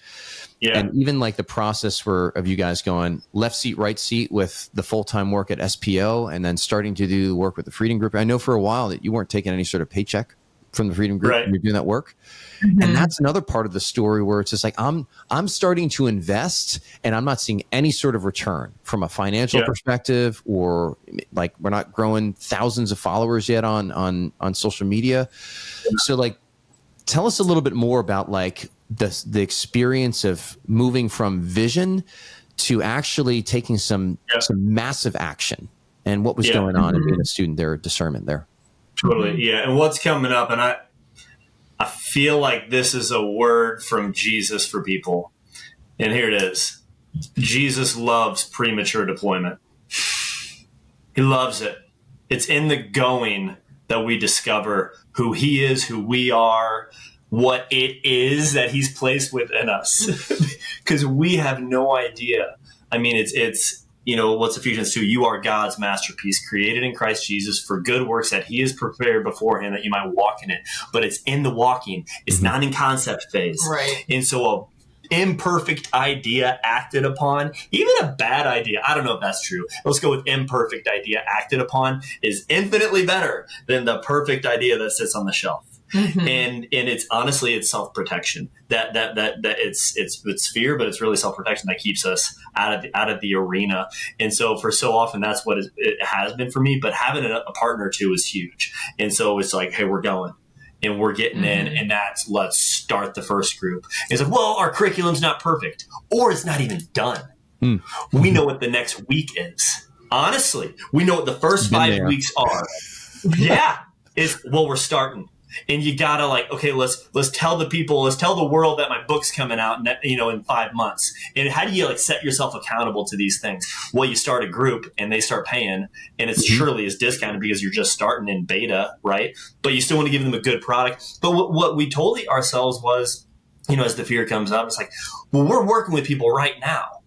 Yeah. And even like the process of you guys going left seat, right seat with the full-time work at SPO and then starting to do work with the Freedom Group. I know for a while that you weren't taking any sort of paycheck from the Freedom Group when you're doing that work. Mm-hmm. And that's another part of the story where it's just like, I'm starting to invest and I'm not seeing any sort of return from a financial perspective, or like we're not growing thousands of followers yet on social media. Yeah. So like, tell us a little bit more about like the experience of moving from vision to actually taking some massive action and what was going on and being a student there, discernment there.
Totally. Yeah. And what's coming up, and I feel like this is a word from Jesus for people. And here it is. Jesus loves premature deployment. He loves it. It's in the going that we discover who he is, who we are, what it is that he's placed within us. Because we have no idea. I mean, it's what's Ephesians 2? You are God's masterpiece, created in Christ Jesus for good works that he has prepared beforehand that you might walk in it. But it's in the walking. It's not in concept phase.
Right.
And so imperfect idea acted upon, even a bad idea, I don't know if that's true. Let's go with imperfect idea acted upon is infinitely better than the perfect idea that sits on the shelf. Mm-hmm. And it's honestly, it's self-protection that it's fear, but it's really self-protection that keeps us out of the arena. And so for so often, that's what it has been for me, but having a partner too is huge. And so it's like, hey, we're going and we're getting in, and that's, let's start the first group. And it's like, well, our curriculum's not perfect or it's not even done. Mm-hmm. We know what the next week is. Honestly, we know what the first 5 weeks are. We're starting. And you gotta okay, let's tell the world that my book's coming out in 5 months. And how do you set yourself accountable to these things? Well, you start a group and they start paying, and it's surely is discounted because you're just starting in beta, right? But you still want to give them a good product. But what we told ourselves was, as the fear comes up, it's like, well, we're working with people right now.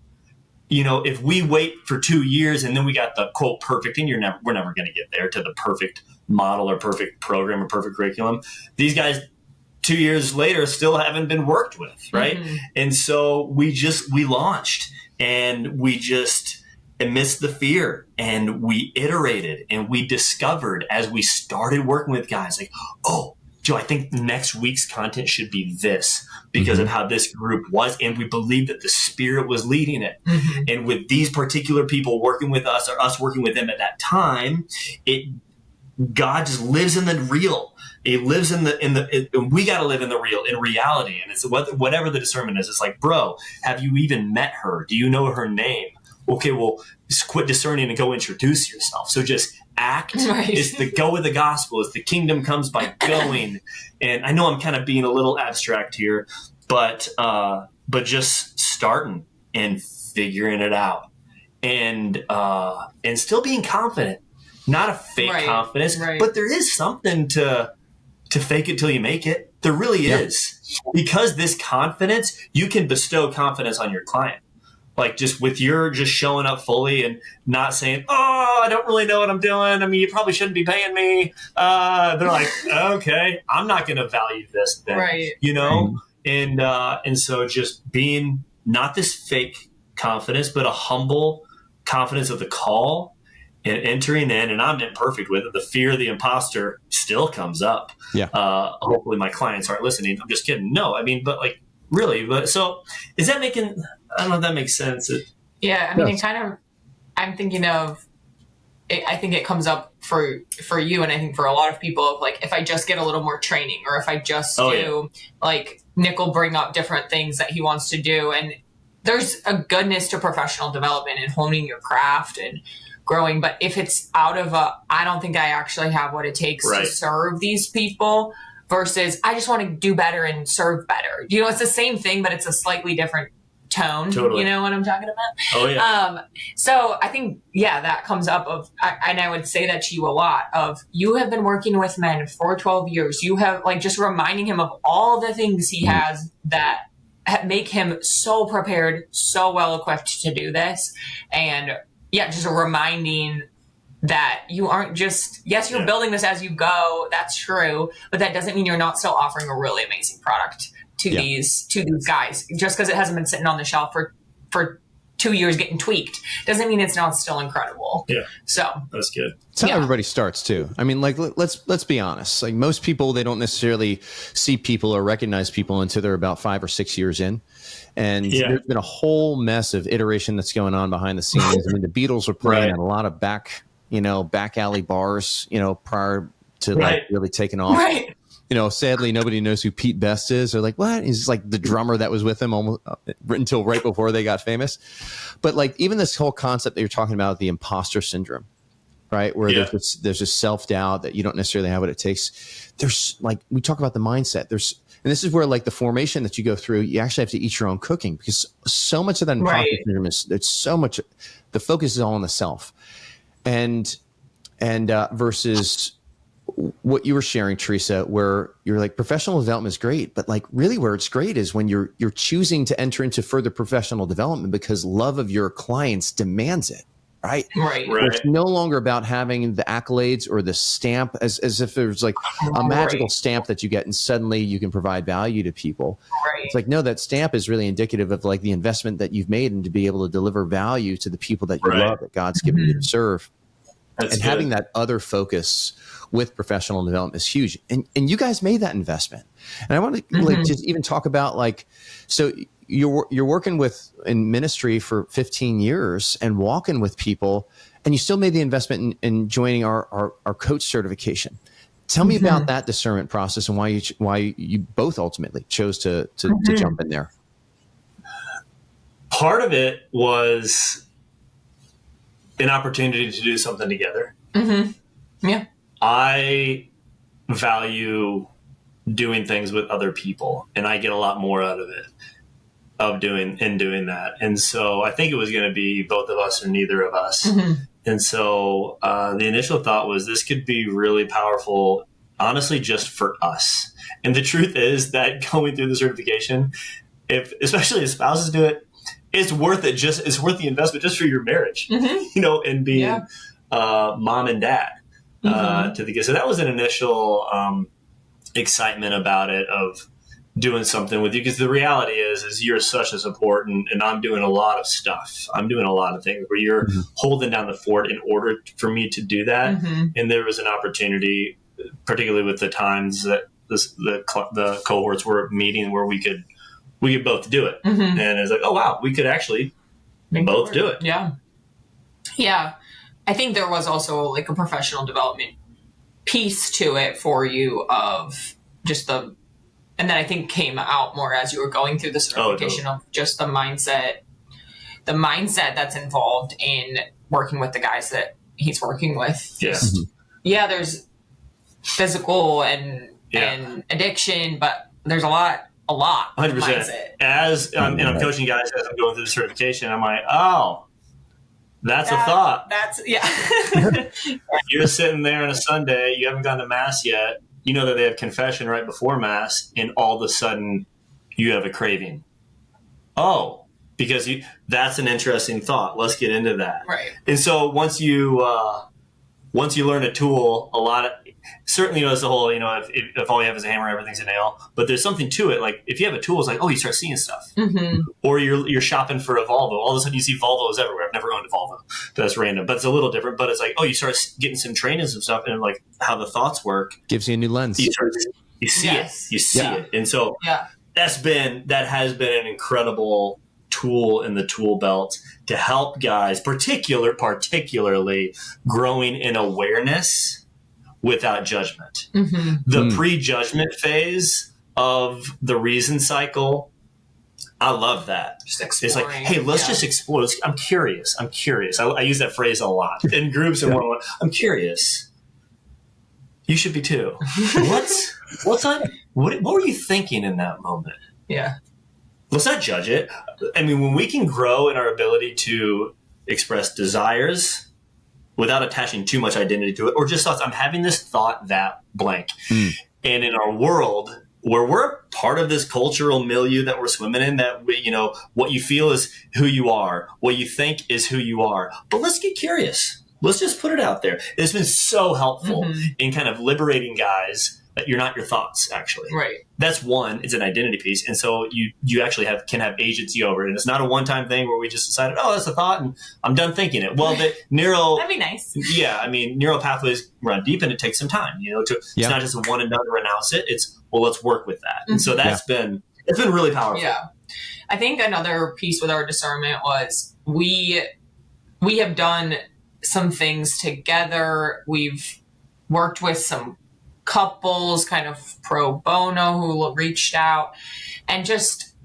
If we wait for 2 years and then we got the quote perfect thing, we're never going to get there to the perfect model or perfect program or perfect curriculum. These guys 2 years later still haven't been worked with, right? Mm-hmm. And so we launched, and we just, amidst the fear, and we iterated and we discovered as we started working with guys like, oh, Joe, I think next week's content should be this because of how this group was. And we believed that the Spirit was leading it. Mm-hmm. And with these particular people working with us or us working with them at that time, God just lives in the real. He lives we got to live in the real, in reality. And it's whatever the discernment is. It's like, bro, have you even met her? Do you know her name? Okay, well, just quit discerning and go introduce yourself. So just act. Right. It's the go of the gospel. It's the kingdom comes by going. And I know I'm kind of being a little abstract here, but just starting and figuring it out, and still being confident, not a fake confidence, but there is something to fake it till you make it. There really is, because this confidence, you can bestow confidence on your client. Like just with your just showing up fully and not saying, oh, I don't really know what I'm doing. I mean, you probably shouldn't be paying me. They're like, okay, I'm not going to value this then, And so just being not this fake confidence, but a humble confidence of the call, and entering in, and I'm imperfect with it, the fear of the imposter still comes up.
Yeah.
Hopefully my clients aren't listening. I'm just kidding. No, I mean, but like really, but so is that making, I don't know if that makes sense.
Yeah. I mean, it kind of, I'm thinking of, I think it comes up for you, and I think for a lot of people, of like, if I just get a little more training, or if I just like Nick will bring up different things that he wants to do. And there's a goodness to professional development and honing your craft and growing. But if it's out of I don't think I actually have what it takes to serve these people, versus I just want to do better and serve better. You know, it's the same thing, but it's a slightly different tone. Totally. You know what I'm talking about?
Oh yeah.
So I think, that comes up of, and I would say that to you a lot, of you have been working with men for 12 years. You have like just reminding him of all the things he has that make him so prepared, so well equipped to do this. And just reminding that you aren't just, you're building this as you go. That's true. But that doesn't mean you're not still offering a really amazing product to these guys. Just because it hasn't been sitting on the shelf for 2 years getting tweaked doesn't mean it's not still incredible.
Yeah.
So
that's good.
It's how everybody starts too. I mean, like, let's be honest. Like most people, they don't necessarily see people or recognize people until they're about 5 or 6 years in. And there's been a whole mess of iteration that's going on behind the scenes. I mean, the Beatles were playing at a lot of back alley bars, prior to like really taking off.
Right.
Sadly, nobody knows who Pete Best is. They're like, what? He's like the drummer that was with him almost until right before they got famous. But like even this whole concept that you're talking about, the imposter syndrome, right? Where there's this self-doubt that you don't necessarily have what it takes. There's like, we talk about the mindset. And this is where like the formation that you go through, you actually have to eat your own cooking, because so much of that imposter syndrome it's so much, the focus is all on the self. And versus what you were sharing, Teresa, where you're like, professional development is great, but like really where it's great is when you're choosing to enter into further professional development because love of your clients demands it, right?
Right.
It's no longer about having the accolades or the stamp as if there's like a magical stamp that you get and suddenly you can provide value to people.
Right.
It's like, no, that stamp is really indicative of like the investment that you've made and to be able to deliver value to the people that you love, that God's given you to serve. That's good. Having that other focus with professional development is huge. And you guys made that investment. And I want to like just even talk about like, so you're working in ministry for 15 years and walking with people, and you still made the investment in joining our coach certification. Tell me about that discernment process and why you both ultimately chose to jump in there.
Part of it was an opportunity to do something together.
Yeah.
I value doing things with other people, and I get a lot more out of it, doing that. And so I think it was going to be both of us or neither of us. And so the initial thought was this could be really powerful, honestly, just for us. And the truth is that going through the certification, especially if spouses do it, it's worth it. It's worth the investment just for your marriage, and being mom and dad to the kids. So that was an initial excitement about it, of doing something with you, because the reality is you're such a support, and I'm doing a lot of stuff. I'm doing a lot of things where you're holding down the fort in order for me to do that. And there was an opportunity, particularly with the times that the cohorts were meeting, where we could both do it. And it's like, oh wow, we could actually both do it.
Yeah. I think there was also like a professional development piece to it for you, of just and then I think came out more as you were going through the certification of just the mindset that's involved in working with the guys that he's working with. There's physical and addiction, but there's a lot
100%.
mindset.
And I'm coaching guys as I'm going through the certification. I'm like, oh, that's a thought. You're sitting there on a Sunday, you haven't gone to Mass yet. You know that they have confession right before Mass, and all of a sudden you have a craving. Oh, because that's an interesting thought. Let's get into that.
Right.
And so once you once you learn a tool, certainly, there's the whole, if all you have is a hammer, everything's a nail. But there's something to it. Like if you have a tool, it's like, oh, you start seeing stuff.
Mm-hmm.
Or you're shopping for a Volvo. All of a sudden, you see Volvos everywhere. I've never owned a Volvo. That's random, but it's a little different. But it's like, oh, you start getting some training and stuff, and like how the thoughts work
gives you a new lens.
You see it. You see it, and so that has been an incredible tool in the tool belt to help guys, particularly growing in awareness without judgment.
Mm-hmm.
The pre-judgment phase of the reason cycle, I love that. It's like, hey, let's just explore. I'm curious. I use that phrase a lot in groups and one-on-one. I'm curious. You should be too. What were you thinking in that moment?
Yeah.
Let's not judge it. I mean, when we can grow in our ability to express desires without attaching too much identity to it, or just thoughts, I'm having this thought that blank. And in our world where we're part of this cultural milieu that we're swimming in, that what you feel is who you are, what you think is who you are. But let's get curious. Let's just put it out there. It's been so helpful in kind of liberating guys that you're not your thoughts, actually.
Right.
That's one. It's an identity piece. And so you actually can have agency over it. And it's not a one-time thing where we just decided, oh, that's a thought and I'm done thinking it. Well, that'd be nice. Yeah. I mean, neural pathways run deep and it takes some time, it's not just a one and done to renounce it. It's, well, let's work with that. And so it's been really powerful.
Yeah. I think another piece with our discernment was we have done some things together. We've worked with some couples kind of pro bono who reached out, and just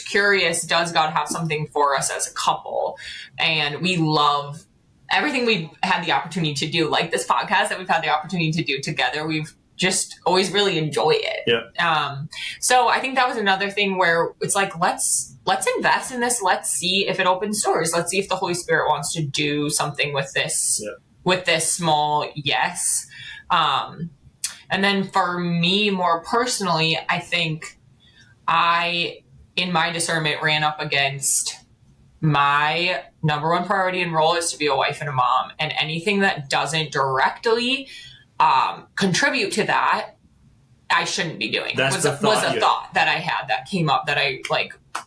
curious, does God have something for us as a couple? And we love everything we've had the opportunity to do, like this podcast that we've had the opportunity to do together. We've just always really enjoy it.
Yeah.
So I think that was another thing where it's like, let's invest in this. Let's see if it opens doors. Let's see if the Holy Spirit wants to do something with this, with this small yes. And then for me, more personally, I think in my discernment, ran up against my number one priority and role is to be a wife and a mom, and anything that doesn't directly contribute to that, I shouldn't be doing. Was a thought that I had that came up that I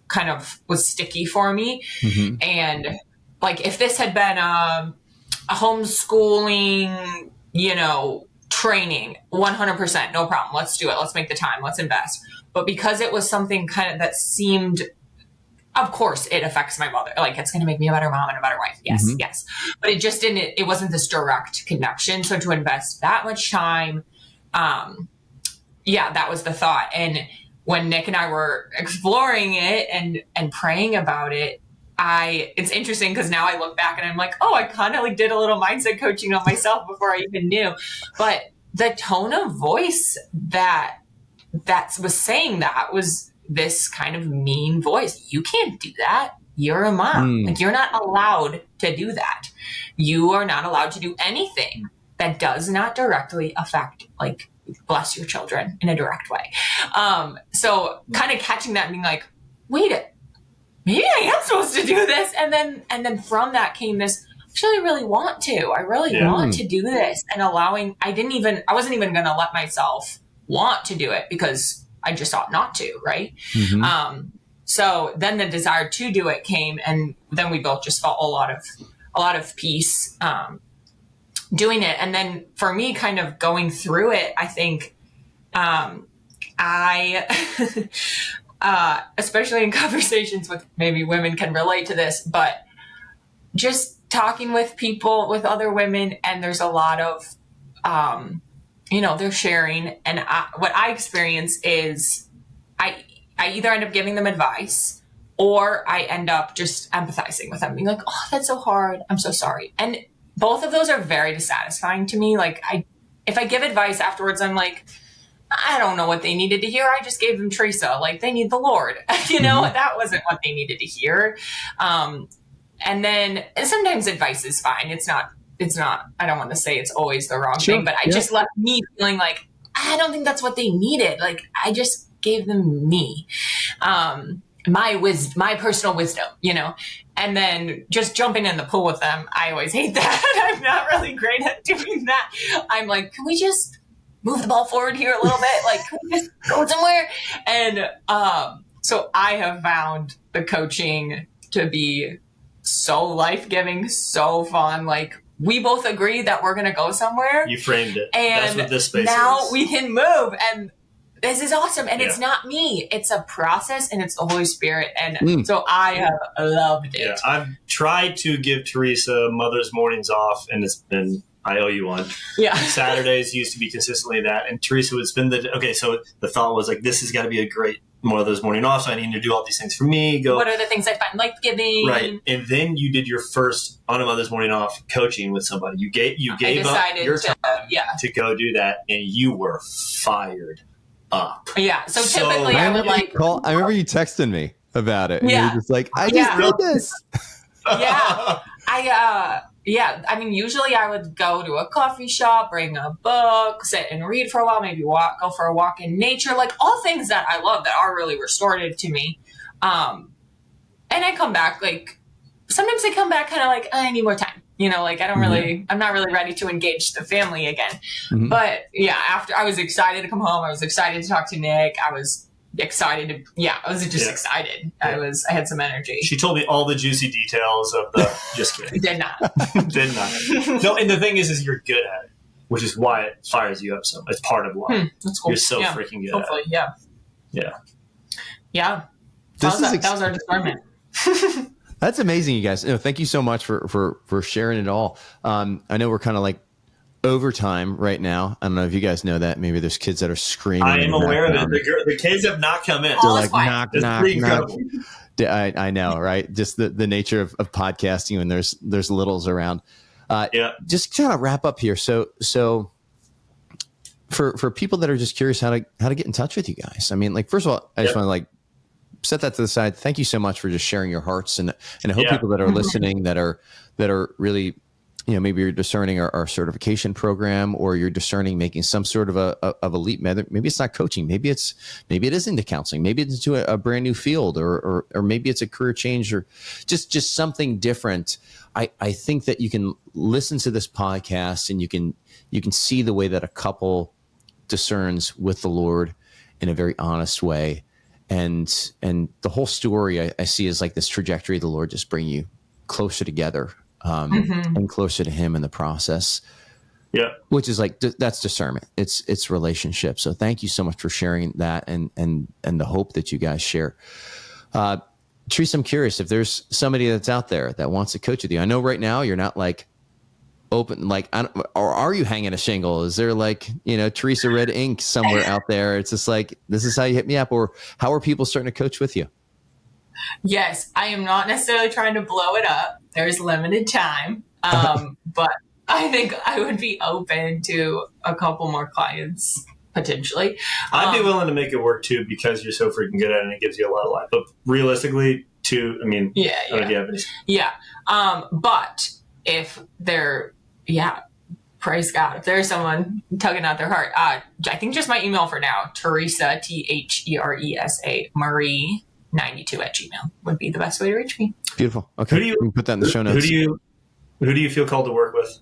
kind of was sticky for me. Mm-hmm. And if this had been a homeschooling, training, 100%, no problem. Let's do it. Let's make the time. Let's invest. But because it was something kind of that seemed, of course, it affects my mother. It's going to make me a better mom and a better wife. Yes, yes. But it just didn't, it wasn't this direct connection. So to invest that much time, that was the thought. And when Nick and I were exploring it and praying about it, it's interesting because now I look back and I'm like, oh, I kind of did a little mindset coaching on myself before I even knew. But the tone of voice that was saying that was this kind of mean voice. You can't do that. You're a mom. You're not allowed to do that. You are not allowed to do anything that does not directly affect, bless your children in a direct way. So kind of catching that and being like, wait, maybe I am supposed to do this. And then from that came this, actually, I really want to. I really want to do this. And I wasn't even going to let myself want to do it because I just ought not to, right? Mm-hmm. So then the desire to do it came, and then we both just felt a lot of peace doing it. And then for me, kind of going through it, I think especially in conversations with maybe women can relate to this, but just talking with people, with other women, and there's a lot of, they're sharing. And what I experience is I either end up giving them advice or I end up just empathizing with them, being like, oh, that's so hard. I'm so sorry. And both of those are very dissatisfying to me. If I give advice afterwards, I'm like, I don't know what they needed to hear. I just gave them Teresa. They need the Lord. That wasn't what they needed to hear. And sometimes advice is fine. It's not, I don't want to say it's always the wrong thing, but I just left me feeling I don't think that's what they needed. I just gave them me. my personal wisdom, and then just jumping in the pool with them. I always hate that. I'm not really great at doing that. I'm like, can we just move the ball forward here a little bit? Like, can we just go somewhere? And so I have found the coaching to be so life-giving, so fun. Like, we both agree that we're going to go somewhere.
You framed it.
And
that's what this space
now
is.
we can move. And this is awesome. And it's not me. It's a process, and it's the Holy Spirit. And so I have loved it.
Yeah, I've tried to give Teresa Mother's mornings off, and it's been, I owe you one.
Yeah.
Saturdays used to be consistently that. And Teresa would spend so the thought was like, this has got to be a great Mother's morning off. So I need to do all these things for me.
What are the things I find life-giving?
Right. And then you did your first on a Mother's morning off coaching with somebody. You gave up your time to go do that, and you were fired up.
Yeah. So typically I would like
call. I remember you texting me about it. And
Yeah.
you were just like, I just did this.
I mean, usually I would go to a coffee shop, bring a book, sit and read for a while, maybe go for a walk in nature, like all things that I love that are really restorative to me. And I come back, like, sometimes I come back kind of like, I need more time. Like I'm not really ready to engage the family again. Mm-hmm. But after I was excited to come home, I was excited to talk to Nick. I was excited I was just excited. Yeah. I had some energy.
She told me all the juicy details of the, just kidding.
Did not.
No, and the thing is you're good at it, which is why it fires you up so much. It's part of why.
That's cool.
You're so freaking good
Hopefully,
at it.
Yeah. That was our discernment.
That's amazing, you guys. Thank you so much for sharing it all. I know we're kind of like overtime right now. I don't know if you guys know that. Maybe there's kids that are screaming.
I am aware of it. The kids have not come in.
They're like, knock. I know, right? Just the nature of podcasting when there's littles around. Just kind of wrap up here. So for people that are just curious how to get in touch with you guys. I mean, like, first of all, I just want to like set that to the side. Thank you so much for just sharing your hearts, and I hope people that are listening that are really, maybe you're discerning our certification program, or you're discerning making some sort of a leap. Maybe it's not coaching. Maybe it is into counseling. Maybe it's into a brand new field, or maybe it's a career change, or just something different. I think that you can listen to this podcast, and you can see the way that a couple discerns with the Lord in a very honest way. And the whole story I see is like this trajectory of the Lord just bring you closer together, and closer to Him in the process. Yeah, which is like that's discernment. It's relationship. So thank you so much for sharing that, and the hope that you guys share. Teresa, I'm curious if there's somebody that's out there that wants to coach with you. I know right now you're not like open, like, or are you hanging a shingle? Is there like, Teresa Redd Inc. somewhere out there? It's just like, this is how you hit me up, or how are people starting to coach with you?
Yes, I am not necessarily trying to blow it up. There's limited time, but I think I would be open to a couple more clients potentially.
I'd be willing to make it work too, because you're so freaking good at it and it gives you a lot of life. But realistically,
but if they're praise God, if there's someone tugging at their heart, I think just my email for now, Teresa, Teresa Marie 92@gmail would be the best way to reach me.
Beautiful. Okay, we can put that in the show notes.
Who do you feel called to work with?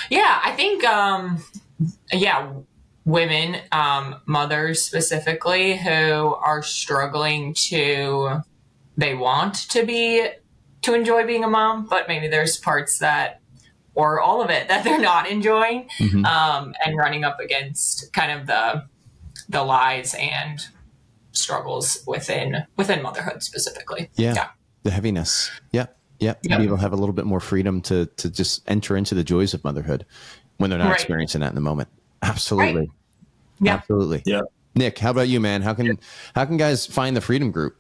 Yeah, I think women, mothers specifically, who are struggling they want to enjoy being a mom, but maybe there's parts or all of it that they're not enjoying, and running up against kind of the lies and struggles within motherhood specifically.
Yeah. The heaviness. Yeah. People have a little bit more freedom to just enter into the joys of motherhood when they're not experiencing that in the moment. Absolutely. Right.
Yeah.
Absolutely. Yeah. Nick, how about you, man? How can guys find the Freedom Group?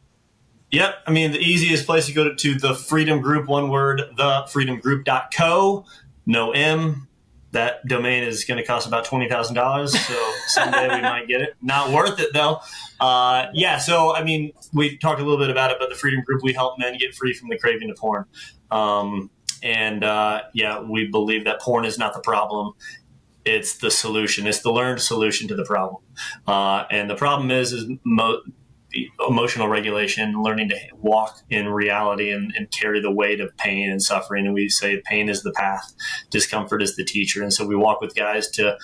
Yep. I mean, the easiest place, you go to the Freedom Group, one word, thefreedomgroup.co, no M. That domain is going to cost about $20,000. So someday we might get it. Not worth it though. So, I mean, we talked a little bit about it, but the Freedom Group, we help men get free from the craving of porn. We believe that porn is not the problem. It's the solution. It's the learned solution to the problem. And the problem is emotional regulation, learning to walk in reality and carry the weight of pain and suffering. And we say pain is the path, discomfort is the teacher. And so we walk with guys to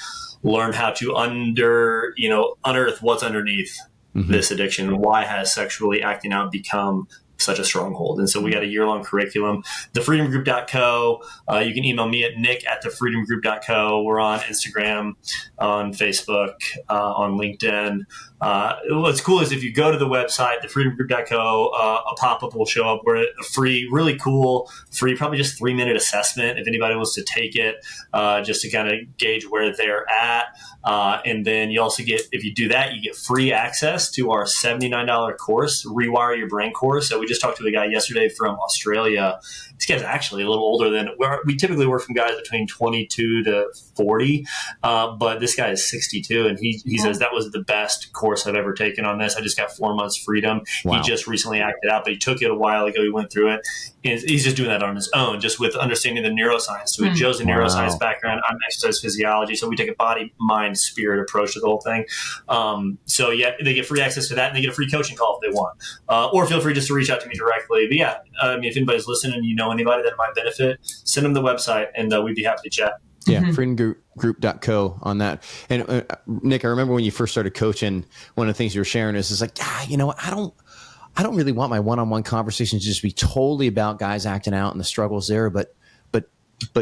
learn how to unearth what's underneath this addiction. Why has sexually acting out become such a stronghold? And so we got a year-long curriculum. thefreedomgroup.co. You can email me at nick@thefreedomgroup.co. We're on Instagram, on Facebook, on LinkedIn. What's cool is if you go to the website, thefreedomgroup.co, a pop-up will show up where a free, really cool, probably just 3-minute assessment if anybody wants to take it, just to kind of gauge where they're at. And then you also get, if you do that, you get free access to our $79 course, Rewire Your Brain course. So we just talked to a guy yesterday from Australia. This guy's actually a little older than we typically work from guys between 22 to 40. But this guy is 62, and he says that was the best course I've ever taken on this. I just got 4 months freedom. Wow. He just recently acted out, but he took it a while ago. He went through it. And he's just doing that on his own, just with understanding the neuroscience to it. Joe's a neuroscience background. I'm exercise physiology. So we take a body, mind, spirit approach to the whole thing. So yeah, they get free access to that, and they get a free coaching call if they want. Or feel free just to reach out to me directly. But yeah, if anybody's listening and you know anybody that might benefit, send them the website, and we'd be happy to chat.
Yeah, freedomgroup.co on that. And Nick, I remember when you first started coaching, one of the things you were sharing is like, I don't really want my one-on-one conversations to just be totally about guys acting out and the struggles there, but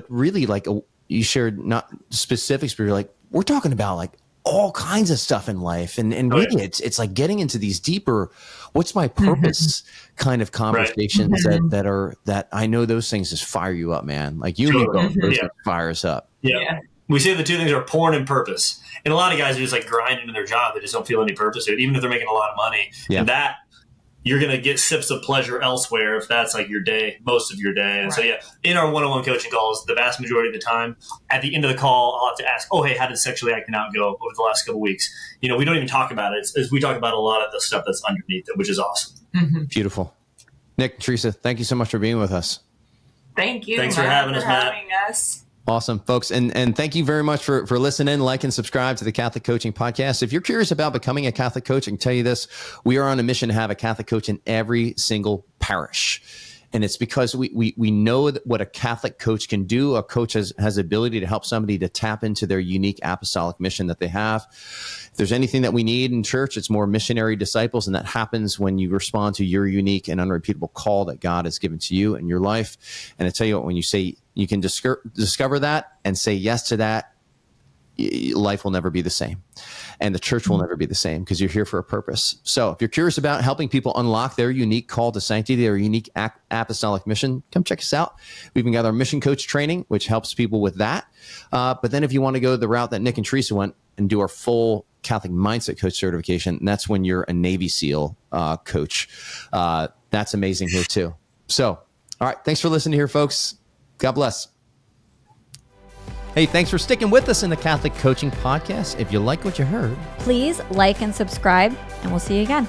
really, like, you shared not specifics, but you're like, we're talking about like all kinds of stuff in life, and really it's like getting into these deeper, what's my purpose kind of conversations that I know those things just fire you up, man. Like you and me both, those fire us up.
Yeah. We say the two things are porn and purpose. And a lot of guys are just like grinding in their job. They just don't feel any purpose to it, even if they're making a lot of money. Yeah. And that you're going to get sips of pleasure elsewhere if that's like your day, most of your day. And so, yeah, in our one-on-one coaching calls, the vast majority of the time, at the end of the call, I'll have to ask, hey, how did sexually acting out go over the last couple of weeks? We don't even talk about it. We talk about a lot of the stuff that's underneath it, which is awesome.
Mm-hmm.
Beautiful. Nick, Teresa, thank you so much for being with us.
Thank you.
Thanks for having us, Matt.
Awesome, folks. And thank you very much for listening, like, and subscribe to the Catholic Coaching Podcast. If you're curious about becoming a Catholic coach, I can tell you this, we are on a mission to have a Catholic coach in every single parish. And it's because we know what a Catholic coach can do. A coach has the ability to help somebody to tap into their unique apostolic mission that they have. If there's anything that we need in church, it's more missionary disciples. And that happens when you respond to your unique and unrepeatable call that God has given to you in your life. And I tell you what, when you say you can discover that and say yes to that, life will never be the same. And the church will never be the same because you're here for a purpose. So if you're curious about helping people unlock their unique call to sanctity, their unique apostolic mission, come check us out. We've even got our mission coach training, which helps people with that. But then if you want to go the route that Nick and Teresa went and do our full Catholic mindset coach certification, that's when you're a Navy SEAL coach. That's amazing here too. So, all right. Thanks for listening here, folks. God bless. Hey, thanks for sticking with us in the Catholic Coaching Podcast. If you like what you heard,
please like and subscribe, and we'll see you again.